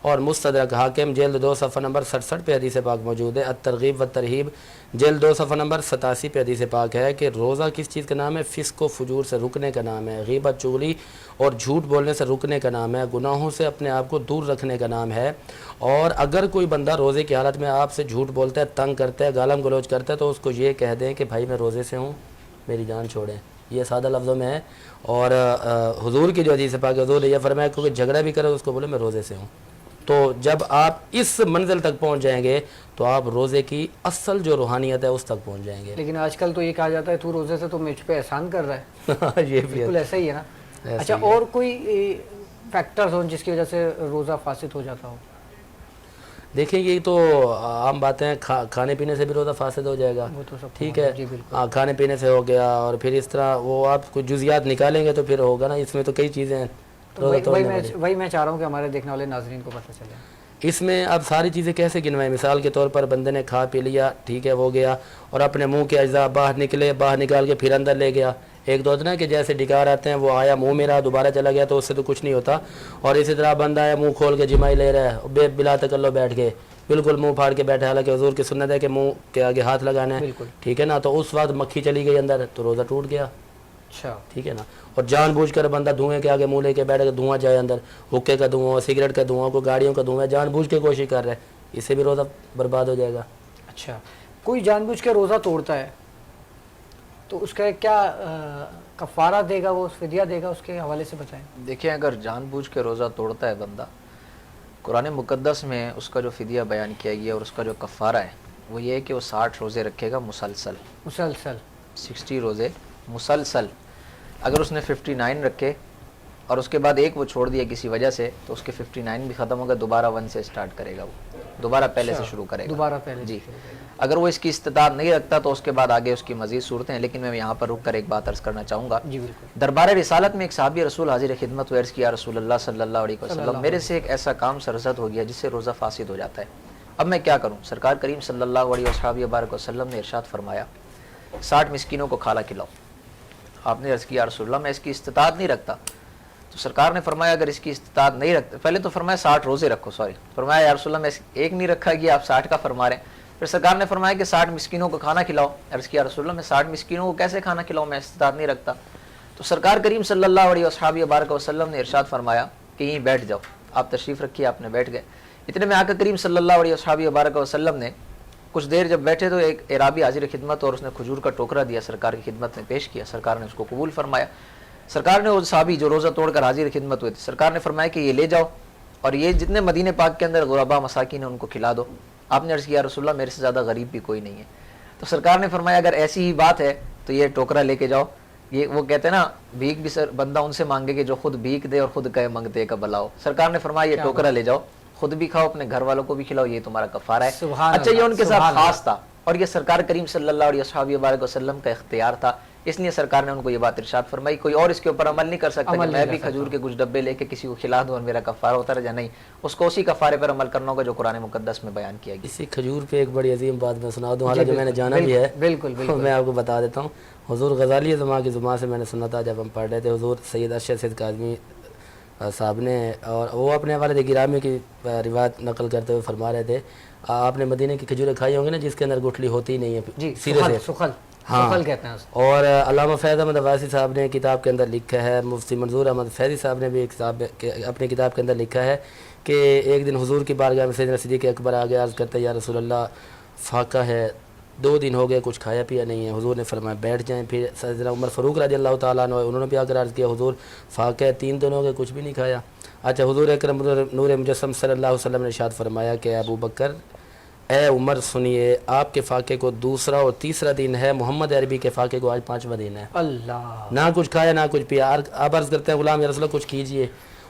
J: اور مستدرک حاکم جلد 2 صفحہ نمبر 67 پہ حدیث پاک موجود ہے، الترغیب و ترہیب جلد 2 صفحہ نمبر 87 پہ حدیث پاک ہے کہ روزہ کس چیز کا نام ہے؟ فسق و فجور سے رکنے کا نام ہے، غیبت چغلی اور جھوٹ بولنے سے رکنے کا نام ہے، گناہوں سے اپنے آپ کو دور رکھنے کا نام ہے۔ اور اگر کوئی بندہ روزے کی حالت میں آپ سے جھوٹ بولتا ہے، تنگ کرتا ہے، گالم گلوچ کرتا ہے، تو اس کو یہ کہہ دیں کہ بھائی میں روزے سے ہوں، میری جان چھوڑیں، یہ سادہ لفظوں میں ہے۔ اور حضور کی جو حدیث پاک، حضور نے یہ فرمایا کہ کوئی جھگڑا بھی کرے اس کو بولے میں روزے سے ہوں۔ تو جب آپ اس منزل تک پہنچ جائیں گے تو آپ روزے کی اصل جو روحانیت ہے اس تک پہنچ جائیں گے۔
I: لیکن آج کل تو یہ کہا جاتا ہے تو روزے سے تو مجھ پہ احسان کر رہا ہے،
J: یہ بھی
I: بالکل ایسا ہی ہے نا۔ اچھا، اور کوئی فیکٹرز ہوں جس کی وجہ سے روزہ فاسد ہو جاتا ہو؟
J: دیکھیں یہ تو عام باتیں ہیں، کھانے پینے سے بھی روزہ فاسد ہو جائے گا، ٹھیک ہے، کھانے پینے سے ہو گیا، اور پھر اس طرح وہ آپ کچھ جزیات نکالیں گے تو پھر ہوگا نا، اس میں تو کئی چیزیں ہیں۔
I: وہی میں چاہ رہا ہوں کہ ہمارے دیکھنے والے ناظرین کو پتہ چلے۔
J: اس میں اب ساری چیزیں کیسے گنوائیں؟ مثال کے طور پر بندے نے کھا پی لیا، ٹھیک ہے، وہ گیا اور اپنے منہ کے اجزاء باہر نکلے، باہر نکال کے پھر اندر لے گیا۔ ایک دو نا کہ جیسے ڈکار آتے ہیں، وہ آیا منہ میں رہا دوبارہ چلا گیا تو اس سے تو کچھ نہیں ہوتا۔ اور اسی طرح بندہ آیا منہ کھول کے جمائی لے رہا ہے، بے بلا تکلف بیٹھ کے بالکل منہ پھاڑ کے بیٹھے، حالانکہ حضور کی سنت ہے کہ منہ کے آگے ہاتھ لگانا ہے، ٹھیک ہے نا، تو اس وقت مکھی چلی گئی اندر تو روزہ ٹوٹ گیا،
I: اچھا
J: ٹھیک ہے نا۔ اور جان بوجھ کر بندہ دھوئیں کے آگے منہ لے کے بیٹھے گا، دھواں جائے اندر، حکے کا دھواں، سگریٹ کا دھواں، کو گاڑیوں کا دھواں، جان بوجھ کے کوشش کر رہا ہے، اس سے بھی روزہ برباد ہو جائے گا۔
I: اچھا، کوئی جان بوجھ کے روزہ توڑتا ہے تو اس کا کیا کفارہ دے گا، وہ فدیہ دے گا، اس کے حوالے سے بتائیں۔
L: دیکھیں اگر جان بوجھ کے روزہ توڑتا ہے بندہ، قرآن مقدس میں اس کا جو فدیہ بیان کیا گیا اور اس کا جو کفارہ ہے وہ یہ ہے کہ وہ 60 روزے رکھے گا مسلسل 60 روزے مسلسل۔ اگر اس نے 59 رکھے اور اس کے بعد ایک وہ چھوڑ دیا کسی وجہ سے تو اس کے 59 بھی ختم ہو گئے، دوبارہ 1 سے سٹارٹ کرے گا، وہ دوبارہ پہلے سے شروع کرے گا،
I: دوبارہ پہلے
L: جی۔ اگر وہ اس کی استطاعت نہیں رکھتا تو اس کے بعد آگے اس کی مزید صورتیں ہیں، لیکن میں یہاں پر رک کر ایک بات عرض کرنا چاہوں گا۔ دربار رسالت میں ایک صحابی رسول حاضر خدمت عرض کیا، رسول اللہ صلی اللہ علیہ وسلم میرے سے ایک ایسا کام سرزد ہو گیا جس سے روزہ فاسد ہو جاتا ہے، اب میں کیا کروں؟ سرکار کریم صلی اللہ علیہ وسلم نے ارشاد فرمایا 60 مسکینوں کو کھانا کھلاؤ۔ آپ نے عرض کیا رسول اللہ میں اس کی استطاعت نہیں رکھتا، تو سرکار نے فرمایا اگر اس کی استطاعت نہیں رکھتا، پہلے تو فرمایا 60 روزے رکھو، فرمایا یا رسول اللہ میں ایک نہیں رکھا گیا، آپ 60 کا فرما رہے ہیں۔ پھر سرکار نے فرمایا کہ 60 مسکینوں کو کھانا کھلاؤ۔ عرض کیا رسول اللہ میں 60 مسکینوں کو کیسے کھانا کھلاؤں، میں استطاعت نہیں رکھتا۔ تو سرکار کریم صلی اللہ علیہ وسلم نے ارشاد فرمایا کہ یہیں بیٹھ جاؤ، آپ تشریف رکھیے، آپ نے بیٹھ گئے۔ اتنے میں آقا کریم صلی اللہ علیہ وسلم نے کچھ دیر جب بیٹھے تو ایک اعرابی حاضر خدمت اور اس نے کھجور کا ٹوکرا دیا، سرکار کی خدمت میں پیش کیا، سرکار نے اس کو قبول فرمایا۔ سرکار نے وہ صحابی جو روزہ توڑ کر حاضر خدمت ہوئے تھے، سرکار نے فرمایا کہ یہ لے جاؤ اور یہ جتنے مدینے پاک کے اندر غربا مساکین ہیں ان کو کھلا دو۔ آپ نے عرض کیا رسول اللہ میرے سے زیادہ غریب بھی کوئی نہیں ہے، تو سرکار نے فرمایا اگر ایسی ہی بات ہے تو یہ ٹوکرا لے کے جاؤ۔ یہ وہ کہتے ہیں نا بھیک بھی بندہ ان سے مانگے کہ جو خود بھیک دے اور خود کہے منگتے کا بھلا ہو۔ سرکار نے فرمایا یہ ٹوکرا لے جاؤ، خود بھی کھاؤ، اپنے گھر والوں کو بھی کھلاؤ، یہ تمہارا کفارہ ہے۔ اچھا یہ ان کے ساتھ خاص تھا اور یہ سرکار کریم صلی اللہ علیہ وسلم کا اختیار تھا، اس لیے سرکار نے ان کو یہ بات ارشاد فرمائی۔ کوئی اور اس کے اوپر عمل نہیں کر سکتا کہ میں بھی کھجور کے کچھ ڈبے لے کے کسی کو کھلا دوں اور میرا کفارہ ہوتا رہے، نہیں، اس کو اسی کفارے پر عمل کرنا ہوگا جو قرآن مقدس میں بیان کیا گیا۔
J: اسی کھجور پہ ایک بڑی عظیم بات میں سنا دوں، حالانکہ میں نے جانا بھی ہے،
I: بالکل
J: میں آپ کو بتا دیتا ہوں۔ حضور غزالی زماں کی زبان سے میں نے سنا تھا جب ہم پڑھ رہے تھے، حضور سید ارشد سید کاظمی صاحب نے، اور وہ اپنے حوالے گرامی کی روایت نقل کرتے ہوئے فرما رہے تھے، آپ نے مدینے کی کھجوریں کھائی ہوں گے نا جس کے اندر گٹھلی ہوتی ہی نہیں ہے، سیرے سے،
I: سخل کہتے ہیں۔
J: اور علامہ فیض احمد عباسی صاحب نے کتاب کے اندر لکھا ہے، مفتی منظور احمد فیضی صاحب نے بھی ایک کتاب اپنی کتاب کے اندر لکھا ہے کہ ایک دن حضور کی بارگاہ میں سیدنا صدیق اکبر آگے عرض کرتے یا رسول اللہ فاقہ ہے، 2 دن ہو گئے کچھ کھایا پیا نہیں ہے۔ حضور نے فرمایا بیٹھ جائیں۔ پھر سیدنا عمر فاروق رضی اللہ تعالیٰ عنہ انہوں نے بھی آ کر عرض کیا حضور فاقہ ہے، 3 دن ہو گئے کچھ بھی نہیں کھایا۔ اچھا حضور اکرم نور مجسم صلی اللہ علیہ وسلم نے ارشاد فرمایا کہ ابو بکر اے عمر سنیے، آپ کے فاقے کو دوسرا اور تیسرا دن ہے، محمد عربی کے فاقے کو آج 5واں دن ہے۔
I: اللہ،
J: نہ کچھ کھایا نہ کچھ پیا۔ آپ عرض کرتے ہیں غلام یا رسول اللہ کچھ کیجئے۔